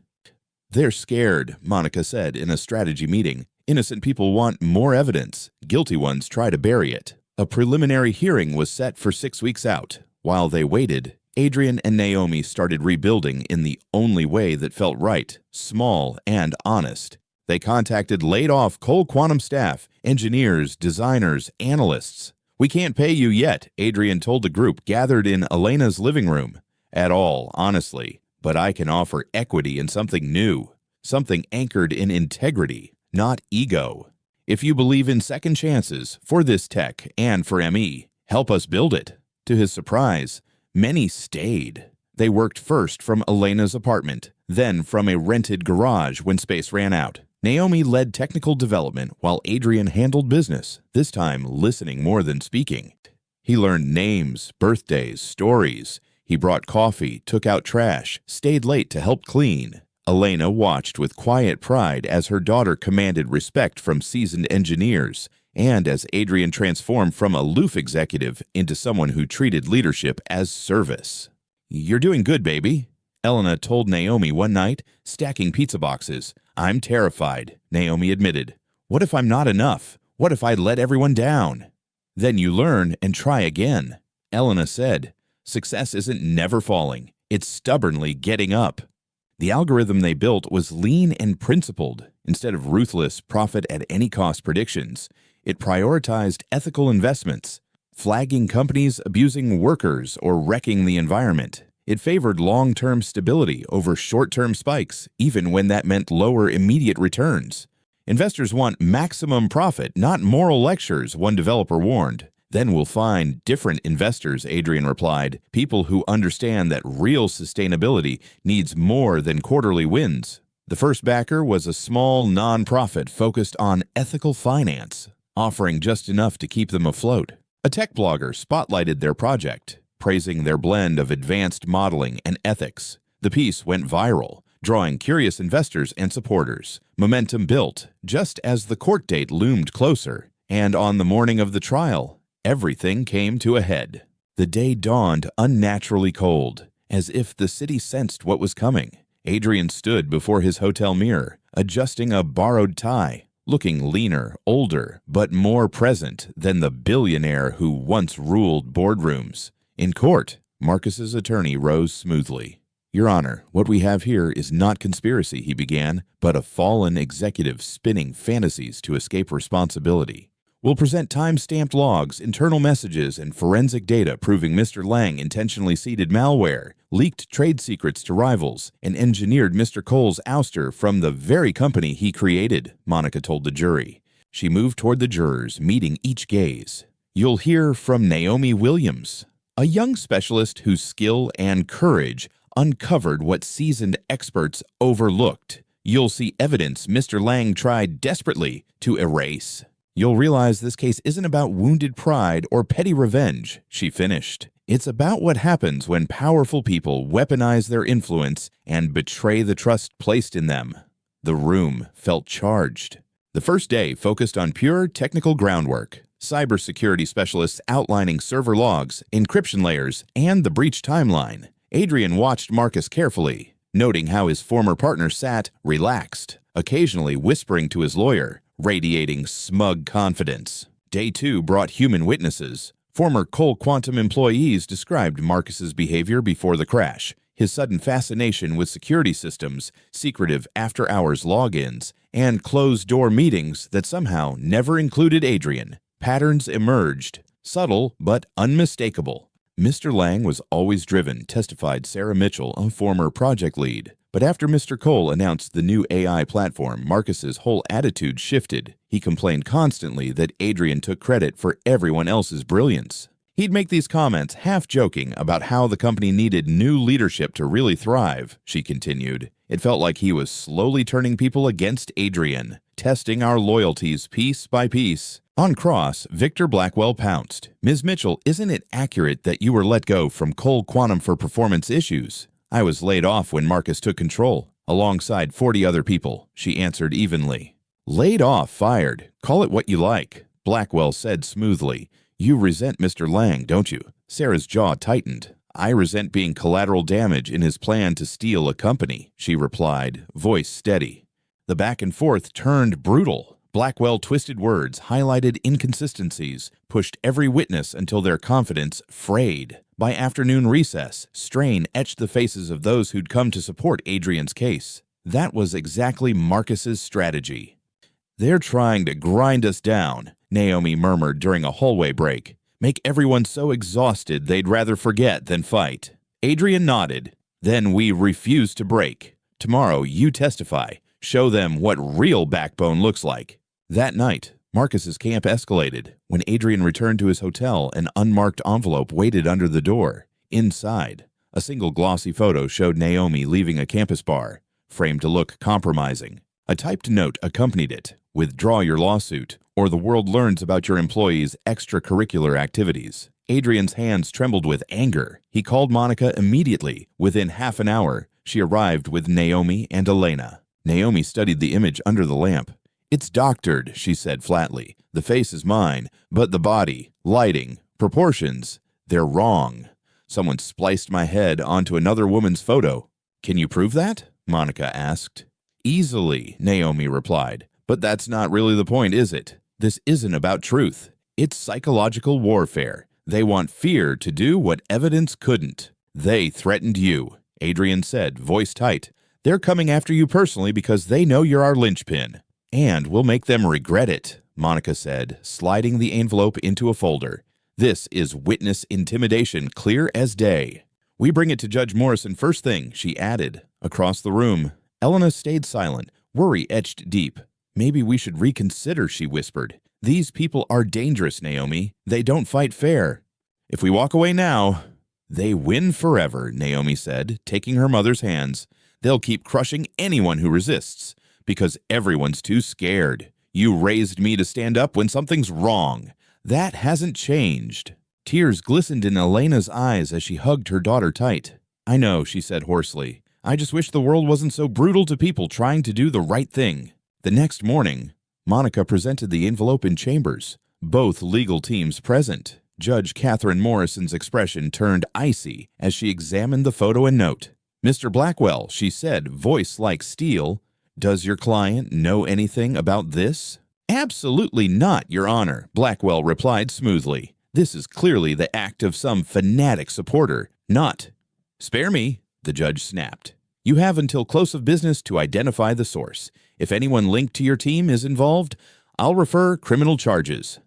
They're scared, Monica said in a strategy meeting. Innocent people want more evidence. Guilty ones try to bury it. A preliminary hearing was set for 6 weeks out. While they waited, Adrian and Naomi started rebuilding in the only way that felt right, small and honest. They contacted laid-off Cole Quantum staff, engineers, designers, analysts. We can't pay you yet, Adrian told the group gathered in Elena's living room. At all, honestly. But I can offer equity in something new, something anchored in integrity, not ego. If you believe in second chances for this tech and for ME, help us build it. To his surprise, many stayed. They worked first from Elena's apartment, then from a rented garage when space ran out. Naomi led technical development while Adrian handled business, this time listening more than speaking. He learned names, birthdays, stories. He brought coffee, took out trash, stayed late to help clean. Elena watched with quiet pride as her daughter commanded respect from seasoned engineers, and as Adrian transformed from aloof executive into someone who treated leadership as service. You're doing good, baby, Elena told Naomi one night, stacking pizza boxes. I'm terrified, Naomi admitted. What if I'm not enough? What if I let everyone down? Then you learn and try again, Elena said. Success isn't never falling. It's stubbornly getting up. The algorithm they built was lean and principled. Instead of ruthless profit-at-any-cost predictions, it prioritized ethical investments, flagging companies abusing workers or wrecking the environment. It favored long-term stability over short-term spikes, even when that meant lower immediate returns. Investors want maximum profit, not moral lectures, one developer warned. Then we'll find different investors, Adrian replied, people who understand that real sustainability needs more than quarterly wins. The first backer was a small nonprofit focused on ethical finance, offering just enough to keep them afloat. A tech blogger spotlighted their project, praising their blend of advanced modeling and ethics. The piece went viral, drawing curious investors and supporters. Momentum built just as the court date loomed closer, and on the morning of the trial, everything came to a head. The day dawned unnaturally cold, as if the city sensed what was coming. Adrian stood before his hotel mirror, adjusting a borrowed tie, looking leaner, older, but more present than the billionaire who once ruled boardrooms. In court, Marcus's attorney rose smoothly. "Your Honor, what we have here is not conspiracy," he began, "but a fallen executive spinning fantasies to escape responsibility. We'll present time-stamped logs, internal messages, and forensic data proving Mr. Lang intentionally seeded malware, leaked trade secrets to rivals, and engineered Mr. Cole's ouster from the very company he created," Monica told the jury. She moved toward the jurors, meeting each gaze. "You'll hear from Naomi Williams, a young specialist whose skill and courage uncovered what seasoned experts overlooked. You'll see evidence Mr. Lang tried desperately to erase. You'll realize this case isn't about wounded pride or petty revenge," she finished. "It's about what happens when powerful people weaponize their influence and betray the trust placed in them." The room felt charged. The first day focused on pure technical groundwork, cybersecurity specialists outlining server logs, encryption layers, and the breach timeline. Adrian watched Marcus carefully, noting how his former partner sat relaxed, occasionally whispering to his lawyer, radiating smug confidence. Day 2 brought human witnesses. Former Cole Quantum employees described Marcus's behavior before the crash, his sudden fascination with security systems, secretive after-hours logins, and closed-door meetings that somehow never included Adrian. Patterns emerged, subtle but unmistakable. Mr. Lang was always driven, testified Sarah Mitchell, a former project lead. But after Mr. Cole announced the new AI platform, Marcus's whole attitude shifted. He complained constantly that Adrian took credit for everyone else's brilliance. He'd make these comments half-joking about how the company needed new leadership to really thrive, she continued. It felt like he was slowly turning people against Adrian, testing our loyalties piece by piece. On cross, Victor Blackwell pounced. "Ms. Mitchell, isn't it accurate that you were let go from Cole Quantum for performance issues?" "I was laid off when Marcus took control, alongside 40 other people," she answered evenly. "Laid off, fired. Call it what you like," Blackwell said smoothly. "You resent Mr. Lang, don't you?" Sarah's jaw tightened. "I resent being collateral damage in his plan to steal a company," she replied, voice steady. The back and forth turned brutal. Blackwell twisted words, highlighted inconsistencies, pushed every witness until their confidence frayed. By afternoon recess, strain etched the faces of those who'd come to support Adrian's case. That was exactly Marcus's strategy. "They're trying to grind us down," Naomi murmured during a hallway break. "Make everyone so exhausted they'd rather forget than fight." Adrian nodded. "Then we refuse to break. Tomorrow you testify. Show them what real backbone looks like." That night, Marcus's camp escalated. When Adrian returned to his hotel, an unmarked envelope waited under the door. Inside, a single glossy photo showed Naomi leaving a campus bar, framed to look compromising. A typed note accompanied it: "Withdraw your lawsuit, or the world learns about your employees' extracurricular activities." Adrian's hands trembled with anger. He called Monica immediately. Within half an hour, she arrived with Naomi and Elena. Naomi studied the image under the lamp. "It's doctored," she said flatly. "The face is mine, but the body, lighting, proportions, they're wrong. Someone spliced my head onto another woman's photo." "Can you prove that?" Monica asked. "Easily," Naomi replied. "But that's not really the point, is it? This isn't about truth. It's psychological warfare. They want fear to do what evidence couldn't." "They threatened you," Adrian said, voice tight. "They're coming after you personally because they know you're our linchpin. And we'll make them regret it," Monica said, sliding the envelope into a folder. "This is witness intimidation, clear as day. We bring it to Judge Morrison first thing," she added. Across the room, Elena stayed silent, worry etched deep. Maybe we should reconsider, she whispered. These people are dangerous, Naomi. They don't fight fair. If we walk away now, they win forever, Naomi said, taking her mother's hands. They'll keep crushing anyone who resists, because everyone's too scared. You raised me to stand up when something's wrong. That hasn't changed. Tears glistened in Elena's eyes as she hugged her daughter tight. I know, she said hoarsely. I just wish the world wasn't so brutal to people trying to do the right thing. The next morning, Monica presented the envelope in chambers, both legal teams present. Judge Catherine Morrison's expression turned icy as she examined the photo and note. Mr. Blackwell, she said, voice like steel, does your client know anything about this? Absolutely not, Your Honor, Blackwell replied smoothly. This is clearly the act of some fanatic supporter, not. Spare me, the judge snapped. You have until close of business to identify the source. If anyone linked to your team is involved, I'll refer criminal charges.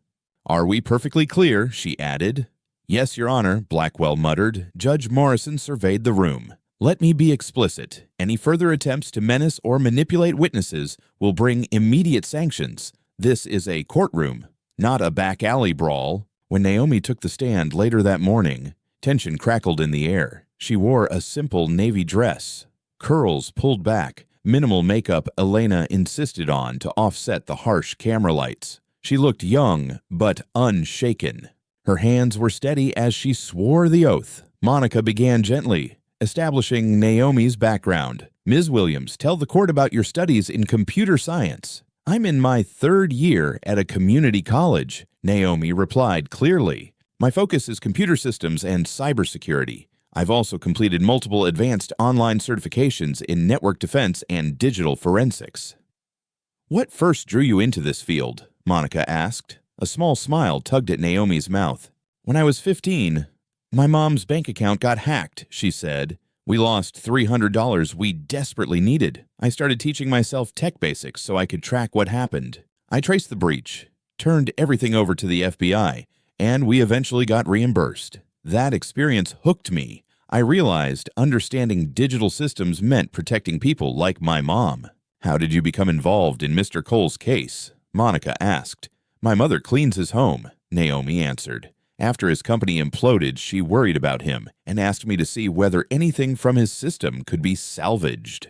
Are we perfectly clear? She added. Yes, Your Honor, Blackwell muttered. Judge Morrison surveyed the room. Let me be explicit. Any further attempts to menace or manipulate witnesses will bring immediate sanctions. This is a courtroom, not a back alley brawl. When Naomi took the stand later that morning, tension crackled in the air. She wore a simple navy dress, curls pulled back, minimal makeup Elena insisted on to offset the harsh camera lights. She looked young, but unshaken. Her hands were steady as she swore the oath. Monica began gently, establishing Naomi's background. Ms. Williams, tell the court about your studies in computer science. I'm in my 3rd year at a community college, Naomi replied clearly. My focus is computer systems and cybersecurity. I've also completed multiple advanced online certifications in network defense and digital forensics. What first drew you into this field? Monica asked. A small smile tugged at Naomi's mouth. When I was 15, my mom's bank account got hacked, she said. We lost $300 we desperately needed. I started teaching myself tech basics so I could track what happened. I traced the breach, turned everything over to the FBI, and we eventually got reimbursed. That experience hooked me. I realized understanding digital systems meant protecting people like my mom. How did you become involved in Mr. Cole's case? Monica asked. My mother cleans his home, Naomi answered. After his company imploded, she worried about him and asked me to see whether anything from his system could be salvaged.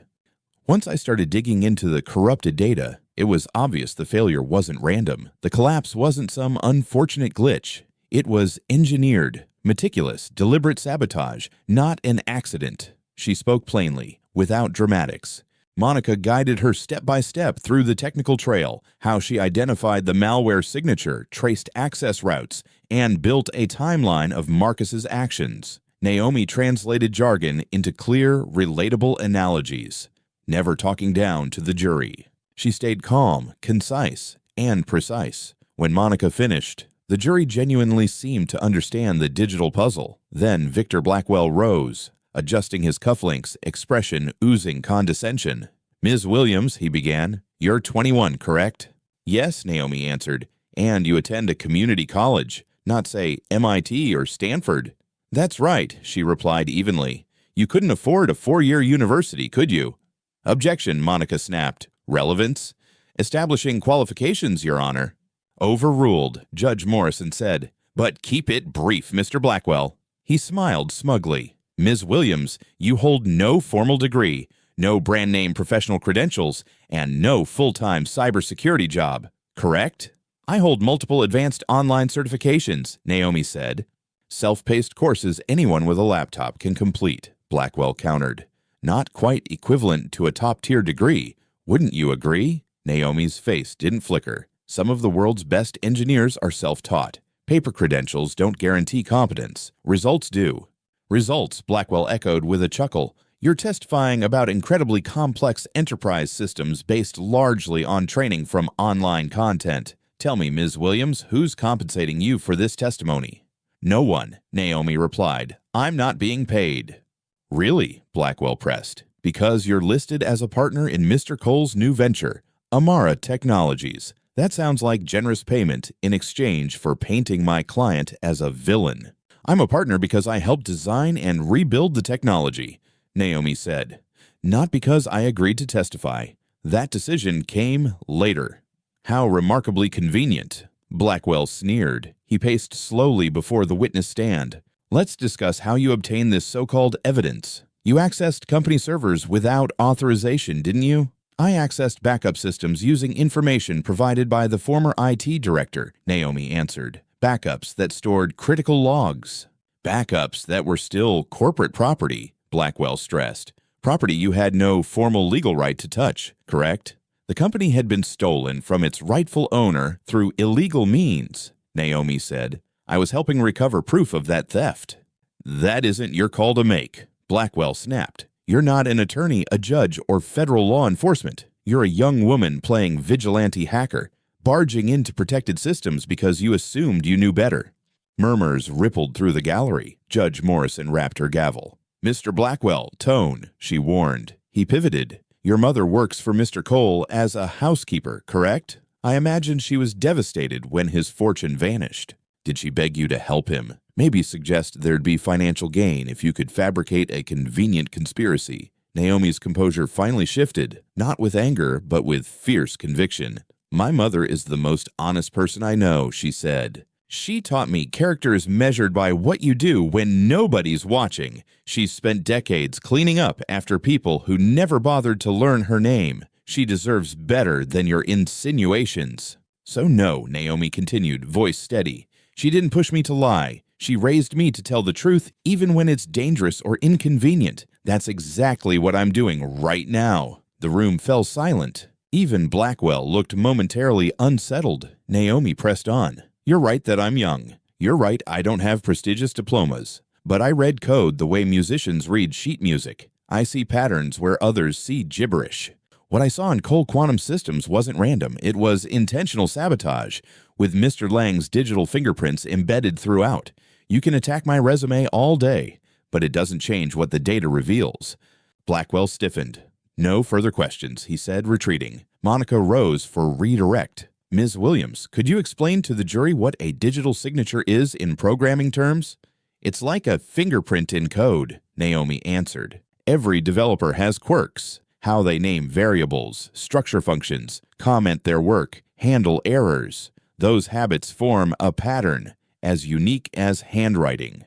Once I started digging into the corrupted data, it was obvious the failure wasn't random. The collapse wasn't some unfortunate glitch. It was engineered, meticulous, deliberate sabotage, not an accident. She spoke plainly, without dramatics. Monica guided her step by step through the technical trail, how she identified the malware signature, traced access routes, and built a timeline of Marcus's actions. Naomi translated jargon into clear, relatable analogies, never talking down to the jury. She stayed calm, concise, and precise. When Monica finished, the jury genuinely seemed to understand the digital puzzle. Then Victor Blackwell rose, adjusting his cufflinks, expression oozing condescension. Ms. Williams, he began, you're 21, correct? Yes, Naomi answered, and you attend a community college, not say MIT or Stanford. That's right, she replied evenly. You couldn't afford a 4-year university, could you? Objection, Monica snapped. Relevance? Establishing qualifications, Your Honor. Overruled, Judge Morrison said. But keep it brief, Mr. Blackwell. He smiled smugly. Ms. Williams, you hold no formal degree, no brand-name professional credentials, and no full-time cybersecurity job, correct? I hold multiple advanced online certifications, Naomi said. Self-paced courses anyone with a laptop can complete, Blackwell countered. Not quite equivalent to a top-tier degree, wouldn't you agree? Naomi's face didn't flicker. Some of the world's best engineers are self-taught. Paper credentials don't guarantee competence. Results do. Results, Blackwell echoed with a chuckle. You're testifying about incredibly complex enterprise systems based largely on training from online content. Tell me, Ms. Williams, who's compensating you for this testimony? No one, Naomi replied. I'm not being paid. Really? Blackwell pressed. Because you're listed as a partner in Mr. Cole's new venture, Amara Technologies. That sounds like generous payment in exchange for painting my client as a villain. I'm a partner because I helped design and rebuild the technology, Naomi said. Not because I agreed to testify. That decision came later. How remarkably convenient. Blackwell sneered. He paced slowly before the witness stand. Let's discuss how you obtained this so-called evidence. You accessed company servers without authorization, didn't you? I accessed backup systems using information provided by the former IT director, Naomi answered. Backups that stored critical logs. Backups that were still corporate property, Blackwell stressed. Property you had no formal legal right to touch, correct? The company had been stolen from its rightful owner through illegal means, Naomi said. I was helping recover proof of that theft. That isn't your call to make, Blackwell snapped. You're not an attorney, a judge, or federal law enforcement. You're a young woman playing vigilante hacker, barging into protected systems because you assumed you knew better. Murmurs rippled through the gallery. Judge Morrison rapped her gavel. Mr. Blackwell, tone, she warned. He pivoted. Your mother works for Mr. Cole as a housekeeper, correct? I imagine she was devastated when his fortune vanished. Did she beg you to help him? Maybe suggest there'd be financial gain if you could fabricate a convenient conspiracy. Naomi's composure finally shifted, not with anger, but with fierce conviction. My mother is the most honest person I know, she said. She taught me character is measured by what you do when nobody's watching. She's spent decades cleaning up after people who never bothered to learn her name. She deserves better than your insinuations. So no, Naomi continued, voice steady. She didn't push me to lie. She raised me to tell the truth even when it's dangerous or inconvenient. That's exactly what I'm doing right now. The room fell silent. Even Blackwell looked momentarily unsettled. Naomi pressed on. You're right that I'm young. You're right I don't have prestigious diplomas. But I read code the way musicians read sheet music. I see patterns where others see gibberish. What I saw in Cole Quantum Systems wasn't random. It was intentional sabotage, with Mr. Lang's digital fingerprints embedded throughout. You can attack my resume all day, but it doesn't change what the data reveals. Blackwell stiffened. No further questions, he said, retreating. Monica rose for redirect. Ms. Williams, could you explain to the jury what a digital signature is in programming terms? It's like a fingerprint in code, Naomi answered. Every developer has quirks. How they name variables, structure functions, comment their work, handle errors. Those habits form a pattern, as unique as handwriting.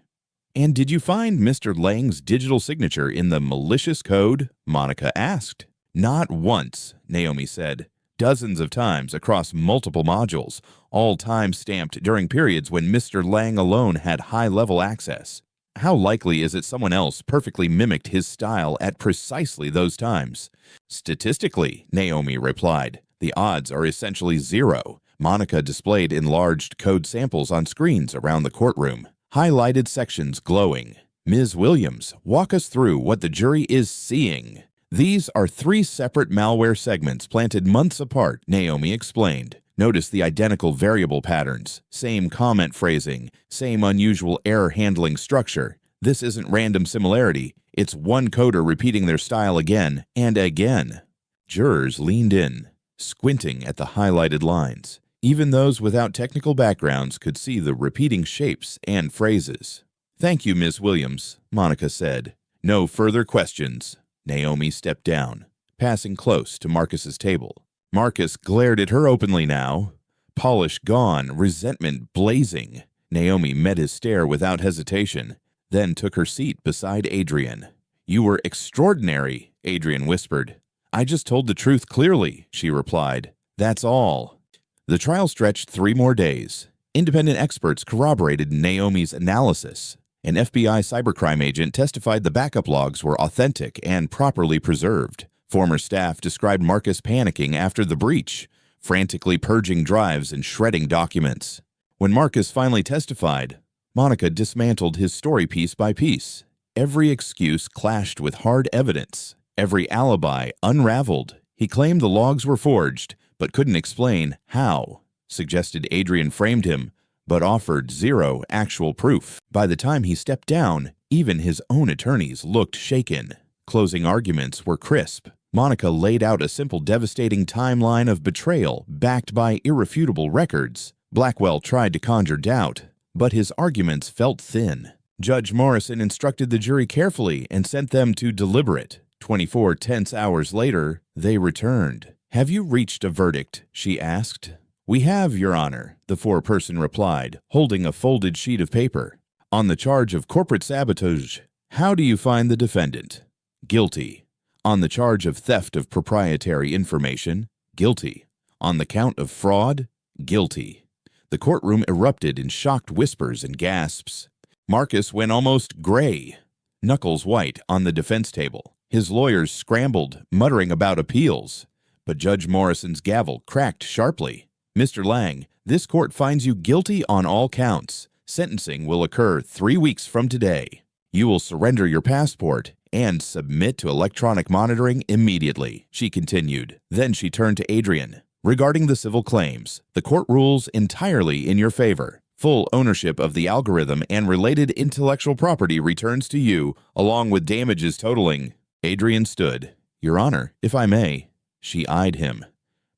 And did you find Mr. Lang's digital signature in the malicious code? Monica asked. Not once, Naomi said. Dozens of times across multiple modules, all time-stamped during periods when Mr. Lang alone had high-level access. How likely is it someone else perfectly mimicked his style at precisely those times? Statistically, Naomi replied, the odds are essentially zero. Monica displayed enlarged code samples on screens around the courtroom, highlighted sections glowing. Ms. Williams, walk us through what the jury is seeing. These are 3 separate malware segments planted months apart, Naomi explained. Notice the identical variable patterns, same comment phrasing, same unusual error handling structure. This isn't random similarity. It's one coder repeating their style again and again. Jurors leaned in, squinting at the highlighted lines. Even those without technical backgrounds could see the repeating shapes and phrases. Thank you, Ms. Williams, Monica said. No further questions. Naomi stepped down, passing close to Marcus's table. Marcus glared at her openly now, polish gone, resentment blazing. Naomi met his stare without hesitation, then took her seat beside Adrian. You were extraordinary, Adrian whispered. I just told the truth clearly, she replied. That's all. The trial stretched 3 more days. Independent experts corroborated Naomi's analysis. An FBI cybercrime agent testified the backup logs were authentic and properly preserved. Former staff described Marcus panicking after the breach, frantically purging drives and shredding documents. When Marcus finally testified, Monica dismantled his story piece by piece. Every excuse clashed with hard evidence. Every alibi unraveled. He claimed the logs were forged, but couldn't explain how. Suggested Adrian framed him, but offered 0 actual proof. By the time he stepped down, even his own attorneys looked shaken. Closing arguments were crisp. Monica laid out a simple, devastating timeline of betrayal backed by irrefutable records. Blackwell tried to conjure doubt, but his arguments felt thin. Judge Morrison instructed the jury carefully and sent them to deliberate. 24 tense hours later, they returned. "Have you reached a verdict?" she asked. "We have, Your Honor," the foreperson replied, holding a folded sheet of paper. "On the charge of corporate sabotage, how do you find the defendant?" "Guilty." "On the charge of theft of proprietary information?" "Guilty." "On the count of fraud?" "Guilty." The courtroom erupted in shocked whispers and gasps. Marcus went almost gray, knuckles white on the defense table. His lawyers scrambled, muttering about appeals. But Judge Morrison's gavel cracked sharply. "Mr. Lang, this court finds you guilty on all counts. Sentencing will occur 3 weeks from today. You will surrender your passport and submit to electronic monitoring immediately," she continued. Then she turned to Adrian. "Regarding the civil claims, the court rules entirely in your favor. Full ownership of the algorithm and related intellectual property returns to you, along with damages totaling." Adrian stood. "Your Honor, if I may." She eyed him.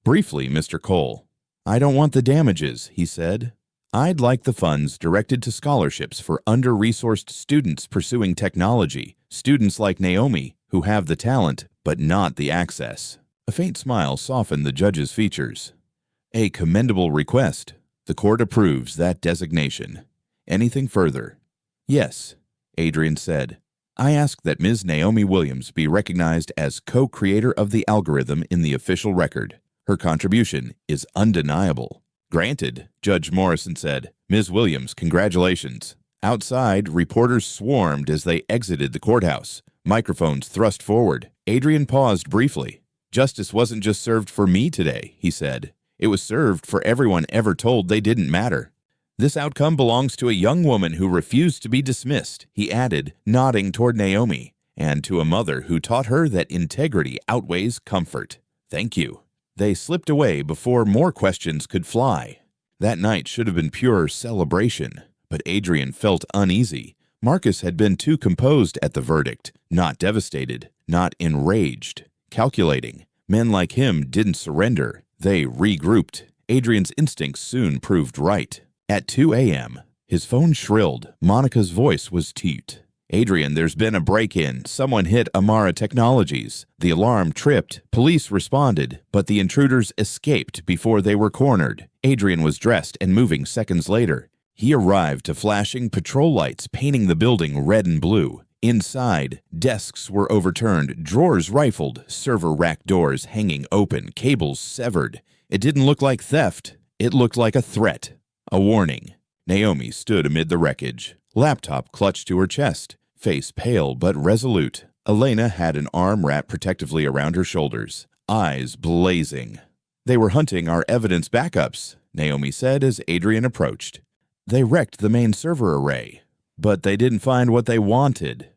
"Briefly, Mr. Cole." "I don't want the damages," he said. "I'd like the funds directed to scholarships for under-resourced students pursuing technology, students like Naomi, who have the talent but not the access." A faint smile softened the judge's features. "A commendable request. The court approves that designation. Anything further?" "Yes," Adrian said. "I ask that Ms. Naomi Williams be recognized as co-creator of the algorithm in the official record. Her contribution is undeniable." "Granted," Judge Morrison said. "Ms. Williams, congratulations." Outside, reporters swarmed as they exited the courthouse, microphones thrust forward. Adrian paused briefly. "Justice wasn't just served for me today," he said. "It was served for everyone ever told they didn't matter. This outcome belongs to a young woman who refused to be dismissed," he added, nodding toward Naomi, "and to a mother who taught her that integrity outweighs comfort. Thank you." They slipped away before more questions could fly. That night should have been pure celebration, but Adrian felt uneasy. Marcus had been too composed at the verdict, not devastated, not enraged, calculating. Men like him didn't surrender. They regrouped. Adrian's instincts soon proved right. At 2 a.m., his phone shrilled. Monica's voice was toot. "Adrian, there's been a break-in. Someone hit Amara Technologies. The alarm tripped. Police responded, but the intruders escaped before they were cornered." Adrian was dressed and moving seconds later. He arrived to flashing patrol lights painting the building red and blue. Inside, desks were overturned, drawers rifled, server rack doors hanging open, cables severed. It didn't look like theft. It looked like a threat. A warning. Naomi stood amid the wreckage, laptop clutched to her chest, face pale but resolute. Elena had an arm wrapped protectively around her shoulders, eyes blazing. "They were hunting our evidence backups," Naomi said as Adrian approached. "They wrecked the main server array, but they didn't find what they wanted."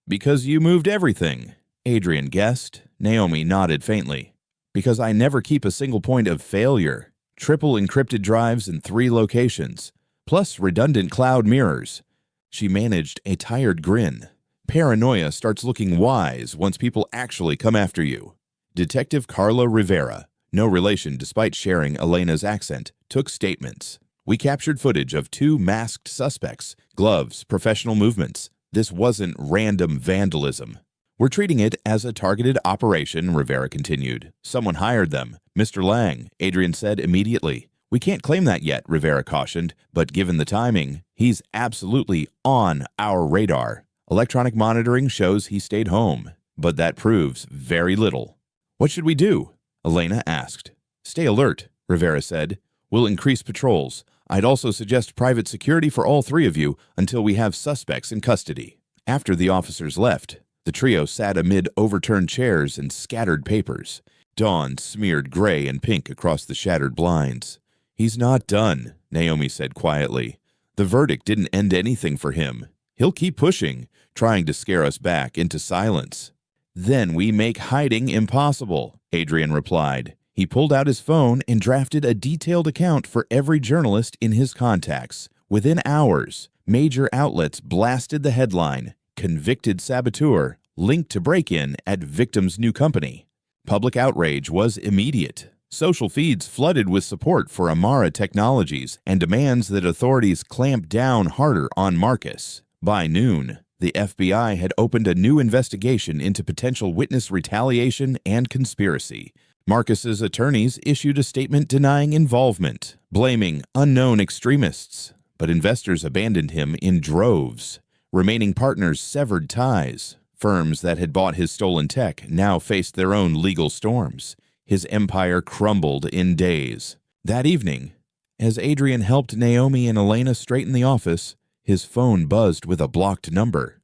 "Because you moved everything," Adrian guessed. Naomi nodded faintly. "Because I never keep a single point of failure. Triple encrypted drives in 3 locations, plus redundant cloud mirrors." She managed a tired grin. "Paranoia starts looking wise once people actually come after you." Detective Carla Rivera, no relation despite sharing Elena's accent, took statements. "We captured footage of 2 masked suspects, gloves, professional movements. This wasn't random vandalism. We're treating it as a targeted operation," Rivera continued. "Someone hired them. Mr. Lang," Adrian said immediately. "We can't claim that yet," Rivera cautioned, "but given the timing, he's absolutely on our radar. Electronic monitoring shows he stayed home, but that proves very little." "What should we do?" Elena asked. "Stay alert," Rivera said. "We'll increase patrols. I'd also suggest private security for all 3 of you until we have suspects in custody." After the officers left, the trio sat amid overturned chairs and scattered papers. Dawn smeared gray and pink across the shattered blinds. "He's not done," Naomi said quietly. "The verdict didn't end anything for him. He'll keep pushing, trying to scare us back into silence." "Then we make hiding impossible," Adrian replied. He pulled out his phone and drafted a detailed account for every journalist in his contacts. Within hours, major outlets blasted the headline, "Convicted Saboteur, linked to break-in at victim's new company." Public outrage was immediate. Social feeds flooded with support for Amara Technologies and demands that authorities clamp down harder on Marcus. By noon, The FBI had opened a new investigation into potential witness retaliation and conspiracy. Marcus's attorneys issued a statement denying involvement, blaming unknown extremists, but investors abandoned him in droves. Remaining partners severed ties. Firms that had bought his stolen tech now faced their own legal storms. His empire crumbled in days. That evening, as Adrian helped Naomi and Elena straighten the office, his phone buzzed with a blocked number.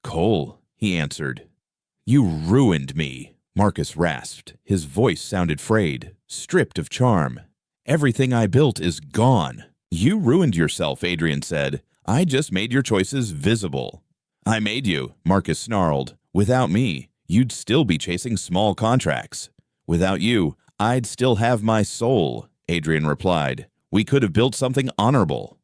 "Cole," he answered. "You ruined me," Marcus rasped. His voice sounded frayed, stripped of charm. "Everything I built is gone." "You ruined yourself," Adrian said. "I just made your choices visible." "I made you," Marcus snarled. "Without me, you'd still be chasing small contracts. Without you, I'd still have my soul," Adrian replied. "We could have built something honorable."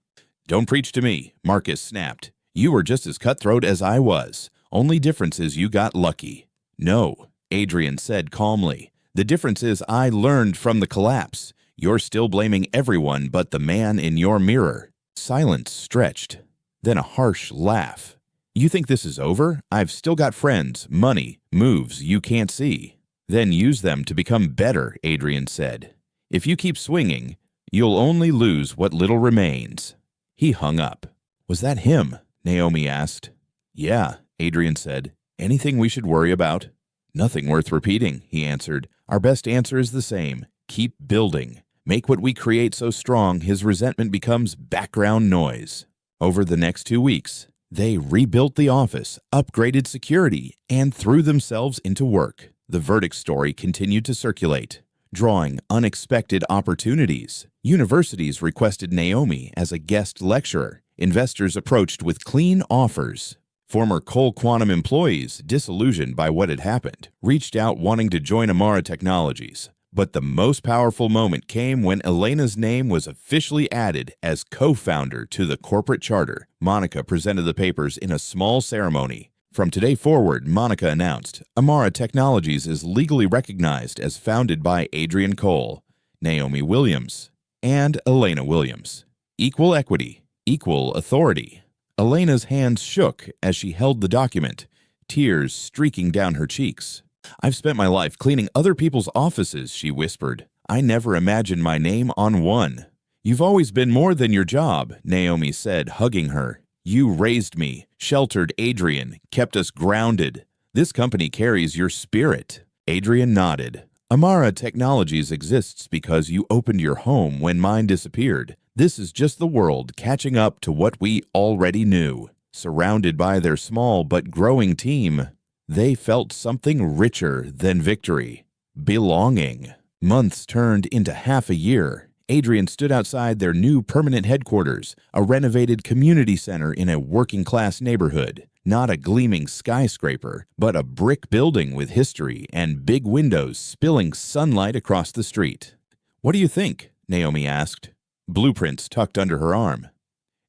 "Don't preach to me," Marcus snapped. "You were just as cutthroat as I was. Only difference is you got lucky." "No," Adrian said calmly. "The difference is I learned from the collapse. You're still blaming everyone but the man in your mirror." Silence stretched, then a harsh laugh. "You think this is over? I've still got friends, money, moves you can't see." "Then use them to become better," Adrian said. "If you keep swinging, you'll only lose what little remains." He hung up. "Was that him?" Naomi asked. "Yeah," Adrian said. "Anything we should worry about?" "Nothing worth repeating," he answered. "Our best answer is the same. Keep building. Make what we create so strong his resentment becomes background noise." Over the next 2 weeks, they rebuilt the office, upgraded security, and threw themselves into work. The verdict story continued to circulate, drawing unexpected opportunities. Universities requested Naomi as a guest lecturer. Investors approached with clean offers. Former Cole Quantum employees, disillusioned by what had happened, reached out wanting to join Amara Technologies. But the most powerful moment came when Elena's name was officially added as co-founder to the corporate charter. Monica presented the papers in a small ceremony. From today forward, Monica announced, Amara Technologies is legally recognized as founded by Adrian Cole, Naomi Williams, and Elena Williams. Equal equity, equal authority. Elena's hands shook as she held the document, tears streaking down her cheeks. "I've spent my life cleaning other people's offices," she whispered. "I never imagined my name on one." "You've always been more than your job," Naomi said, hugging her. "You raised me, sheltered Adrian, kept us grounded. This company carries your spirit." Adrian nodded. "Amara Technologies exists because you opened your home when mine disappeared. This is just the world catching up to what we already knew." Surrounded by their small but growing team, they felt something richer than victory. Belonging. Months turned into half a year. Adrian stood outside their new permanent headquarters, a renovated community center in a working-class neighborhood. Not a gleaming skyscraper, but a brick building with history and big windows spilling sunlight across the street. "What do you think?" Naomi asked, blueprints tucked under her arm.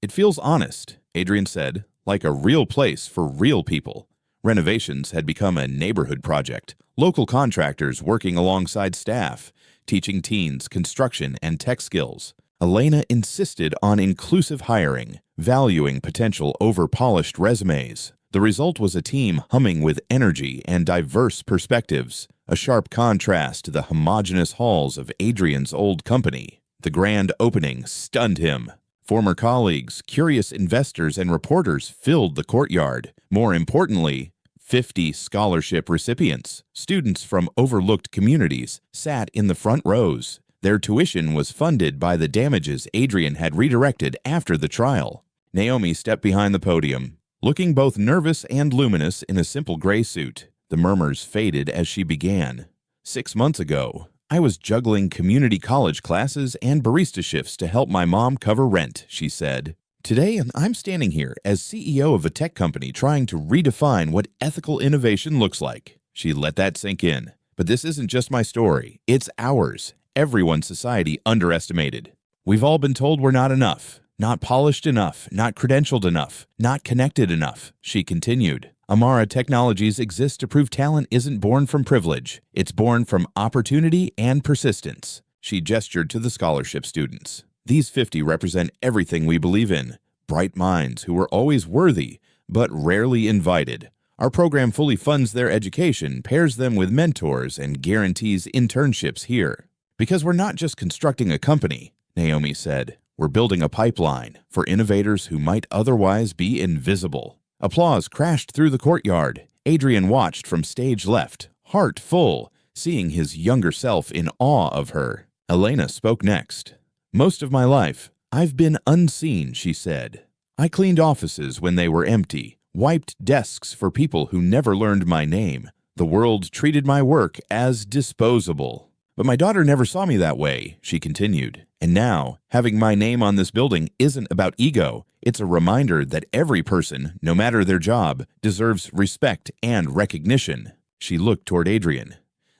"It feels honest," Adrian said, "like a real place for real people." Renovations had become a neighborhood project, local contractors working alongside staff, teaching teens construction and tech skills. Elena insisted on inclusive hiring, valuing potential over polished resumes. The result was a team humming with energy and diverse perspectives, a sharp contrast to the homogeneous halls of Adrian's old company. The grand opening stunned him. Former colleagues, curious investors, and reporters filled the courtyard. More importantly, 50 scholarship recipients, students from overlooked communities, sat in the front rows. Their tuition was funded by the damages Adrian had redirected after the trial. Naomi stepped behind the podium, looking both nervous and luminous in a simple gray suit. The murmurs faded as she began. 6 months ago, I was juggling community college classes and barista shifts to help my mom cover rent, she said. Today, I'm standing here as CEO of a tech company trying to redefine what ethical innovation looks like. She let that sink in. But this isn't just my story. It's ours. Everyone's society underestimated. We've all been told we're not enough, not polished enough, not credentialed enough, not connected enough, she continued. Amara Technologies exists to prove talent isn't born from privilege. It's born from opportunity and persistence. She gestured to the scholarship students. These 50 represent everything we believe in. Bright minds who were always worthy, but rarely invited. Our program fully funds their education, pairs them with mentors, and guarantees internships here. Because we're not just constructing a company, Naomi said. We're building a pipeline for innovators who might otherwise be invisible. Applause crashed through the courtyard. Adrian watched from stage left, heart full, seeing his younger self in awe of her. Elena spoke next. Most of my life, I've been unseen, she said. I cleaned offices when they were empty, wiped desks for people who never learned my name. The world treated my work as disposable. But my daughter never saw me that way, she continued. And now, having my name on this building isn't about ego. It's a reminder that every person, no matter their job, deserves respect and recognition. She looked toward Adrian.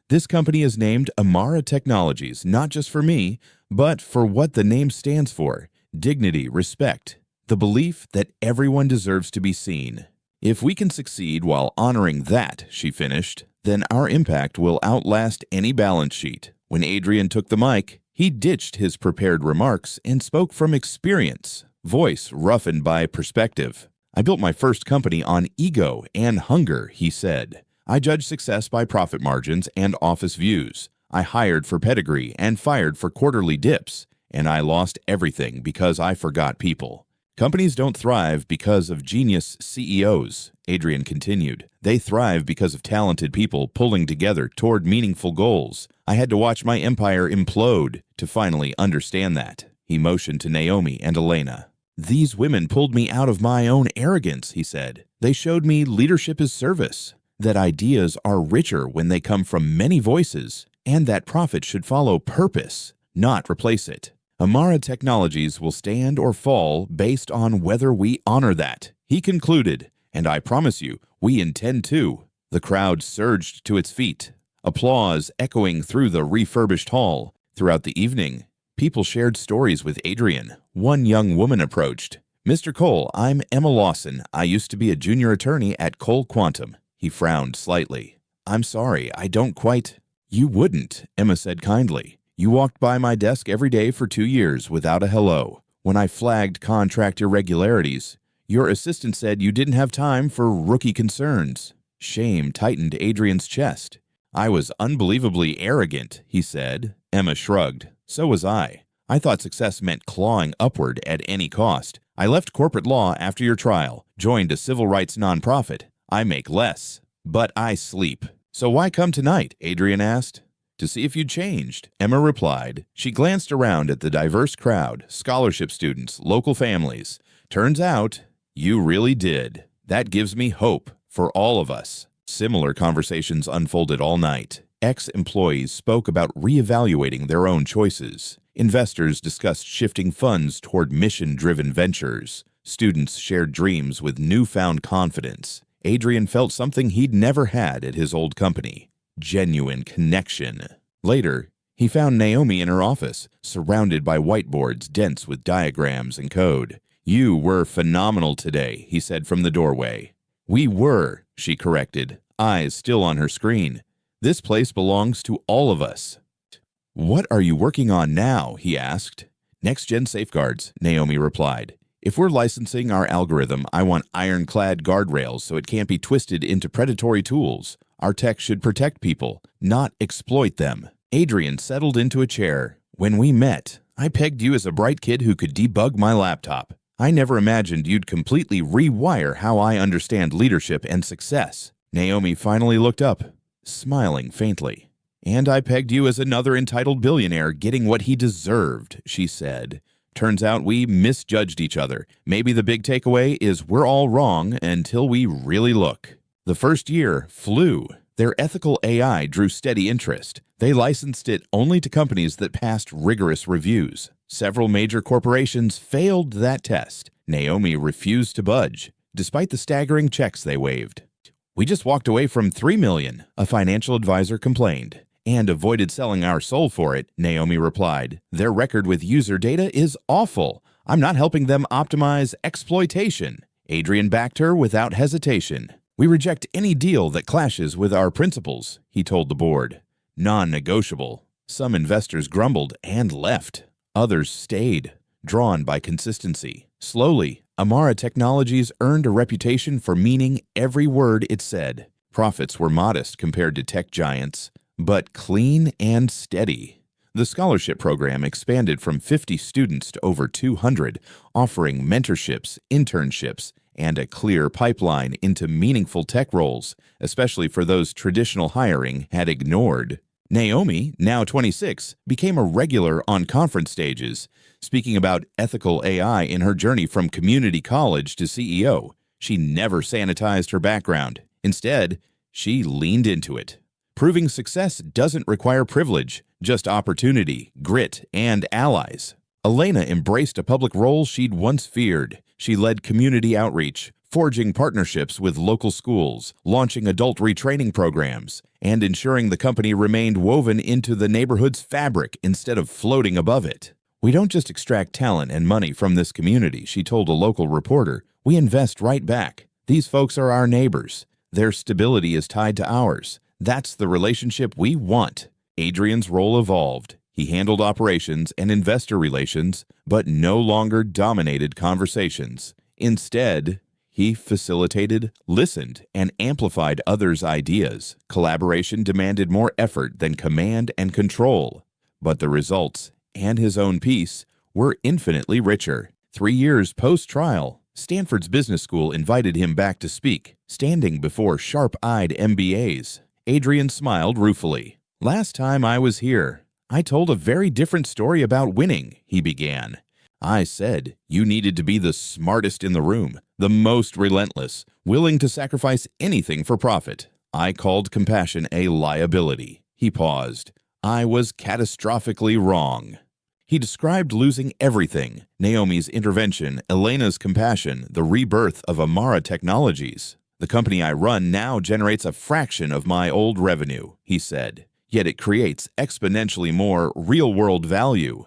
This company is named Amara Technologies, not just for me, but for what the name stands for: dignity, respect, the belief that everyone deserves to be seen. If we can succeed while honoring that, she finished, then our impact will outlast any balance sheet. When Adrian took the mic, he ditched his prepared remarks and spoke from experience, voice roughened by perspective. I built my first company on ego and hunger, he said. I judged success by profit margins and office views. I hired for pedigree and fired for quarterly dips, and I lost everything because I forgot people. Companies don't thrive because of genius CEOs, Adrian continued. They thrive because of talented people pulling together toward meaningful goals. I had to watch my empire implode to finally understand that. He motioned to Naomi and Elena. These women pulled me out of my own arrogance, he said. They showed me leadership is service, that ideas are richer when they come from many voices, and that profit should follow purpose, not replace it. Amara Technologies will stand or fall based on whether we honor that, he concluded, and I promise you, we intend to. The crowd surged to its feet, applause echoing through the refurbished hall. Throughout the evening, people shared stories with Adrian. One young woman approached. Mr. Cole, I'm Emma Lawson. I used to be a junior attorney at Cole Quantum. He frowned slightly. I'm sorry, I don't quite... You wouldn't, Emma said kindly. You walked by my desk every day for 2 years without a hello. When I flagged contract irregularities, your assistant said you didn't have time for rookie concerns. Shame tightened Adrian's chest. I was unbelievably arrogant, he said. Emma shrugged. So was I. I thought success meant clawing upward at any cost. I left corporate law after your trial, joined a civil rights nonprofit. I make less, but I sleep. So why come tonight? Adrian asked. To see if you'd changed, Emma replied. She glanced around at the diverse crowd, scholarship students, local families. Turns out, you really did. That gives me hope for all of us. Similar conversations unfolded all night. Ex-employees spoke about reevaluating their own choices. Investors discussed shifting funds toward mission-driven ventures. Students shared dreams with newfound confidence. Adrian felt something he'd never had at his old company: genuine connection. Later, he found Naomi in her office, surrounded by whiteboards dense with diagrams and code. You were phenomenal today, he said from the doorway. We were, she corrected, eyes still on her screen. This place belongs to all of us. What are you working on now? He asked. Next-gen safeguards, Naomi replied. If we're licensing our algorithm, I want ironclad guardrails so it can't be twisted into predatory tools. Our tech should protect people, not exploit them. Adrian settled into a chair. When we met, I pegged you as a bright kid who could debug my laptop. I never imagined you'd completely rewire how I understand leadership and success. Naomi finally looked up, smiling faintly. And I pegged you as another entitled billionaire getting what he deserved, she said. Turns out we misjudged each other. Maybe the big takeaway is we're all wrong until we really look. The first year flew. Their ethical AI drew steady interest. They licensed it only to companies that passed rigorous reviews. Several major corporations failed that test. Naomi refused to budge, despite the staggering checks they waived. We just walked away from $3 million, a financial advisor complained. And avoided selling our soul for it, Naomi replied. Their record with user data is awful. I'm not helping them optimize exploitation. Adrian backed her without hesitation. We reject any deal that clashes with our principles, he told the board. Non-negotiable. Some investors grumbled and left. Others stayed, drawn by consistency. Slowly, Amara Technologies earned a reputation for meaning every word it said. Profits were modest compared to tech giants, but clean and steady. The scholarship program expanded from 50 students to over 200, offering mentorships, internships, and a clear pipeline into meaningful tech roles, especially for those traditional hiring had ignored. Naomi, now 26, became a regular on conference stages, speaking about ethical AI in her journey from community college to CEO. She never sanitized her background. Instead, she leaned into it. Proving success doesn't require privilege, just opportunity, grit, and allies. Elena embraced a public role she'd once feared. She led community outreach, forging partnerships with local schools, launching adult retraining programs, and ensuring the company remained woven into the neighborhood's fabric instead of floating above it. "We don't just extract talent and money from this community," she told a local reporter. "We invest right back. These folks are our neighbors. Their stability is tied to ours. That's the relationship we want." Adrian's role evolved. He handled operations and investor relations, but no longer dominated conversations. Instead, he facilitated, listened, and amplified others' ideas. Collaboration demanded more effort than command and control. But the results, and his own peace, were infinitely richer. 3 years post-trial, Stanford's business school invited him back to speak. Standing before sharp-eyed MBAs, Adrian smiled ruefully. "Last time I was here, I told a very different story about winning," he began. "I said you needed to be the smartest in the room, the most relentless, willing to sacrifice anything for profit. I called compassion a liability." He paused. "I was catastrophically wrong." He described losing everything: Naomi's intervention, Elena's compassion, the rebirth of Amara Technologies. "The company I run now generates a fraction of my old revenue," he said. "Yet it creates exponentially more real-world value.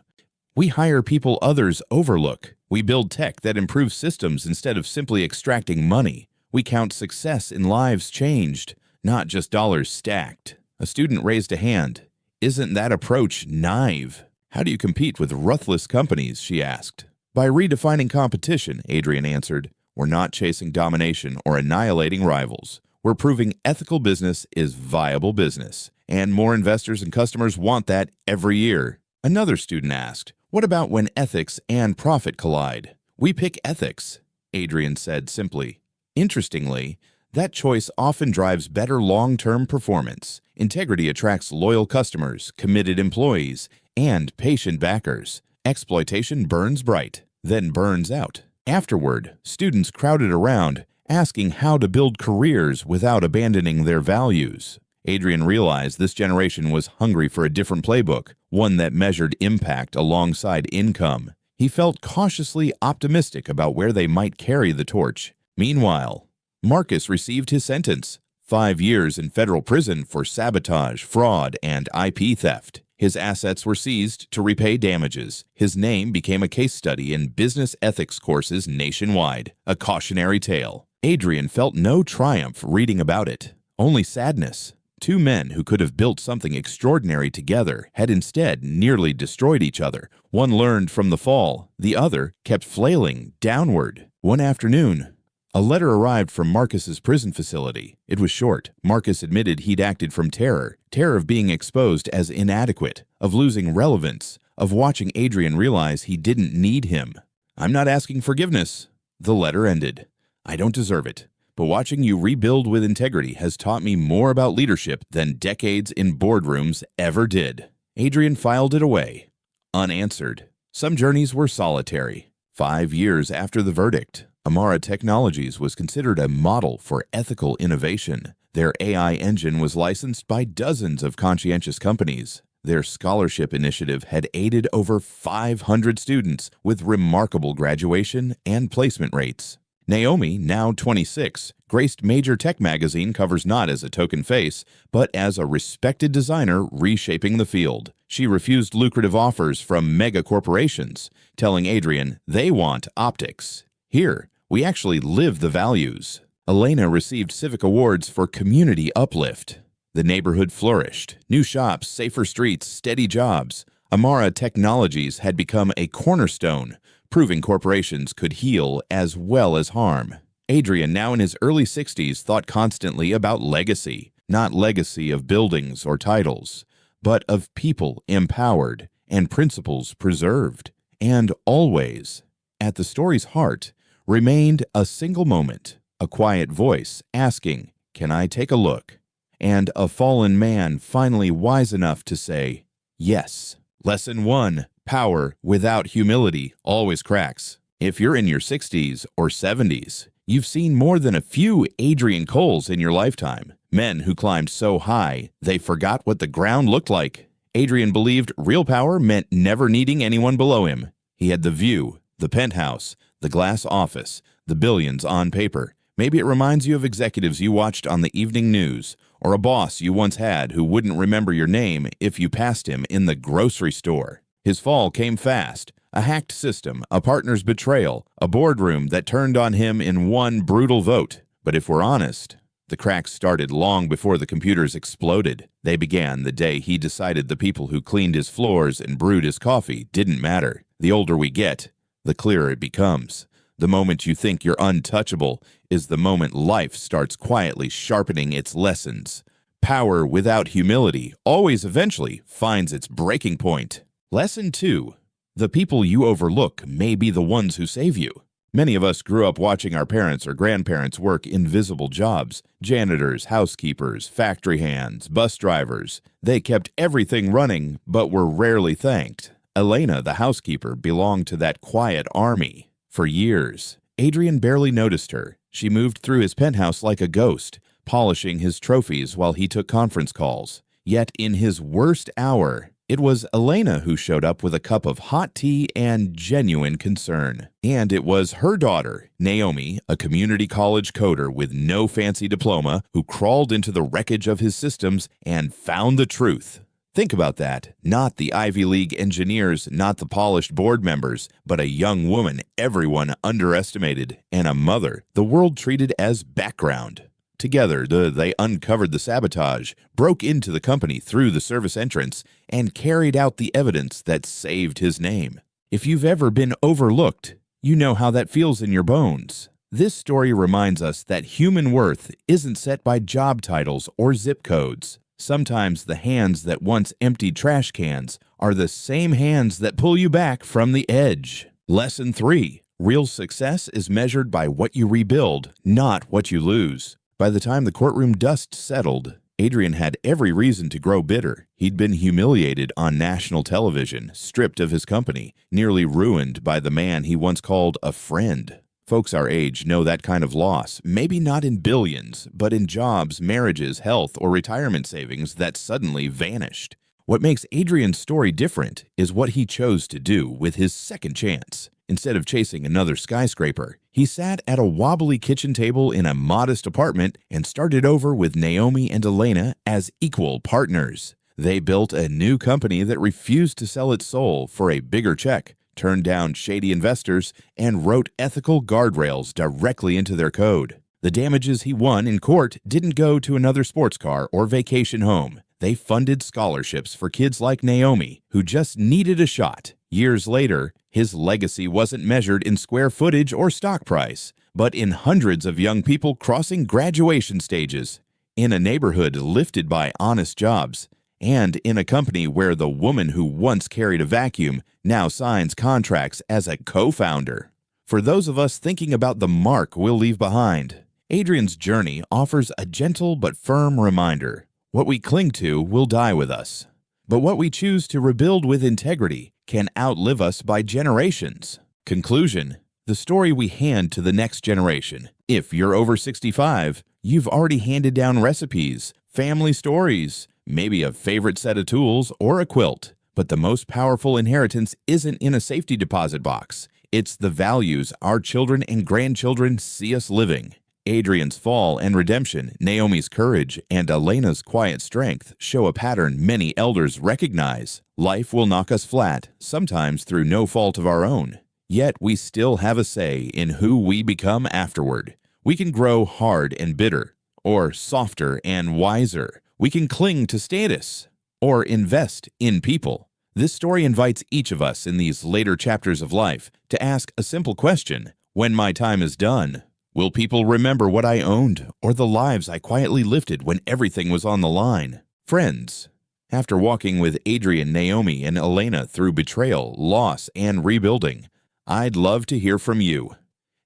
We hire people others overlook. We build tech that improves systems instead of simply extracting money. We count success in lives changed, not just dollars stacked." A student raised a hand. "Isn't that approach naive?" "How do you compete with ruthless companies?" she asked. "By redefining competition," Adrian answered. "We're not chasing domination or annihilating rivals. We're proving ethical business is viable business, and more investors and customers want that every year." Another student asked, "What about when ethics and profit collide?" "We pick ethics," Adrian said simply. Interestingly, that choice often drives better long-term performance. Integrity attracts loyal customers, committed employees, and patient backers. Exploitation burns bright, then burns out. Afterward, students crowded around, asking how to build careers without abandoning their values. Adrian realized this generation was hungry for a different playbook, one that measured impact alongside income. He felt cautiously optimistic about where they might carry the torch. Meanwhile, Marcus received his sentence: 5 years in federal prison for sabotage, fraud, and IP theft. His assets were seized to repay damages. His name became a case study in business ethics courses nationwide, a cautionary tale. Adrian felt no triumph reading about it, only sadness. 2 men who could have built something extraordinary together had instead nearly destroyed each other. One learned from the fall, the other kept flailing downward. One afternoon, a letter arrived from Marcus's prison facility. It was short. Marcus admitted he'd acted from terror of being exposed as inadequate, of losing relevance, of watching Adrian realize he didn't need him. "I'm not asking forgiveness," the letter ended. "I don't deserve it, but watching you rebuild with integrity has taught me more about leadership than decades in boardrooms ever did." Adrian filed it away, unanswered. Some journeys were solitary. 5 years after the verdict, Amara Technologies was considered a model for ethical innovation. Their AI engine was licensed by dozens of conscientious companies. Their scholarship initiative had aided over 500 students with remarkable graduation and placement rates. Naomi, now 26, graced major tech magazine covers not as a token face, but as a respected designer reshaping the field. She refused lucrative offers from mega corporations, telling Adrian they want optics. "Here, we actually live the values." Elena received civic awards for community uplift. The neighborhood flourished. New shops, safer streets, steady jobs. Amara Technologies had become a cornerstone, proving corporations could heal as well as harm. Adrian, now in his early 60s, thought constantly about legacy, not legacy of buildings or titles, but of people empowered and principles preserved. And always, at the story's heart, remained a single moment, a quiet voice asking, "Can I take a look?" And a fallen man finally wise enough to say, "Yes." Lesson 1. Power without humility always cracks. If you're in your 60s or 70s, you've seen more than a few Adrian Coles in your lifetime. Men who climbed so high, they forgot what the ground looked like. Adrian believed real power meant never needing anyone below him. He had the view, the penthouse, the glass office, the billions on paper. Maybe it reminds you of executives you watched on the evening news, or a boss you once had who wouldn't remember your name if you passed him in the grocery store. His fall came fast. A hacked system, a partner's betrayal, a boardroom that turned on him in one brutal vote. But if we're honest, the cracks started long before the computers exploded. They began the day he decided the people who cleaned his floors and brewed his coffee didn't matter. The older we get, the clearer it becomes. The moment you think you're untouchable is the moment life starts quietly sharpening its lessons. Power without humility always eventually finds its breaking point. Lesson 2. The people you overlook may be the ones who save you. Many of us grew up watching our parents or grandparents work invisible jobs. Janitors, housekeepers, factory hands, bus drivers. They kept everything running, but were rarely thanked. Elena, the housekeeper, belonged to that quiet army. For years, Adrian barely noticed her. She moved through his penthouse like a ghost, polishing his trophies while he took conference calls. Yet in his worst hour, it was Elena who showed up with a cup of hot tea and genuine concern. And it was her daughter, Naomi, a community college coder with no fancy diploma, who crawled into the wreckage of his systems and found the truth. Think about that. Not the Ivy League engineers, not the polished board members, but a young woman everyone underestimated, and a mother the world treated as background. Together, they uncovered the sabotage, broke into the company through the service entrance, and carried out the evidence that saved his name. If you've ever been overlooked, you know how that feels in your bones. This story reminds us that human worth isn't set by job titles or zip codes. Sometimes the hands that once emptied trash cans are the same hands that pull you back from the edge. Lesson 3. Real success is measured by what you rebuild, not what you lose. By the time the courtroom dust settled, Adrian had every reason to grow bitter. He'd been humiliated on national television, stripped of his company, nearly ruined by the man he once called a friend. Folks our age know that kind of loss, maybe not in billions, but in jobs, marriages, health, or retirement savings that suddenly vanished. What makes Adrian's story different is what he chose to do with his second chance. Instead of chasing another skyscraper, he sat at a wobbly kitchen table in a modest apartment and started over with Naomi and Elena as equal partners. They built a new company that refused to sell its soul for a bigger check, turned down shady investors, and wrote ethical guardrails directly into their code. The damages he won in court didn't go to another sports car or vacation home. They funded scholarships for kids like Naomi, who just needed a shot. Years later, his legacy wasn't measured in square footage or stock price, but in hundreds of young people crossing graduation stages, in a neighborhood lifted by honest jobs, and in a company where the woman who once carried a vacuum now signs contracts as a co-founder. For those of us thinking about the mark we'll leave behind, Adrian's journey offers a gentle but firm reminder. What we cling to will die with us, but what we choose to rebuild with integrity can outlive us by generations. Conclusion: the story we hand to the next generation. If you're over 65, you've already handed down recipes, family stories, maybe a favorite set of tools or a quilt. But the most powerful inheritance isn't in a safety deposit box. It's the values our children and grandchildren see us living. Adrian's fall and redemption, Naomi's courage, and Elena's quiet strength show a pattern many elders recognize. Life will knock us flat, sometimes through no fault of our own. Yet we still have a say in who we become afterward. We can grow hard and bitter, or softer and wiser. We can cling to status, or invest in people. This story invites each of us in these later chapters of life to ask a simple question: when my time is done, will people remember what I owned or the lives I quietly lifted when everything was on the line? Friends, after walking with Adrian, Naomi, and Elena through betrayal, loss, and rebuilding, I'd love to hear from you.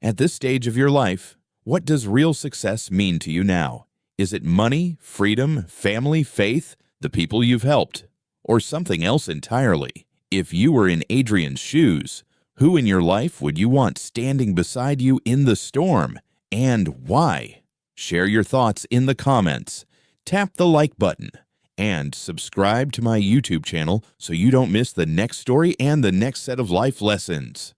At this stage of your life, what does real success mean to you now? Is it money, freedom, family, faith, the people you've helped, or something else entirely? If you were in Adrian's shoes, who in your life would you want standing beside you in the storm, and why? Share your thoughts in the comments. Tap the like button and subscribe to my YouTube channel so you don't miss the next story and the next set of life lessons.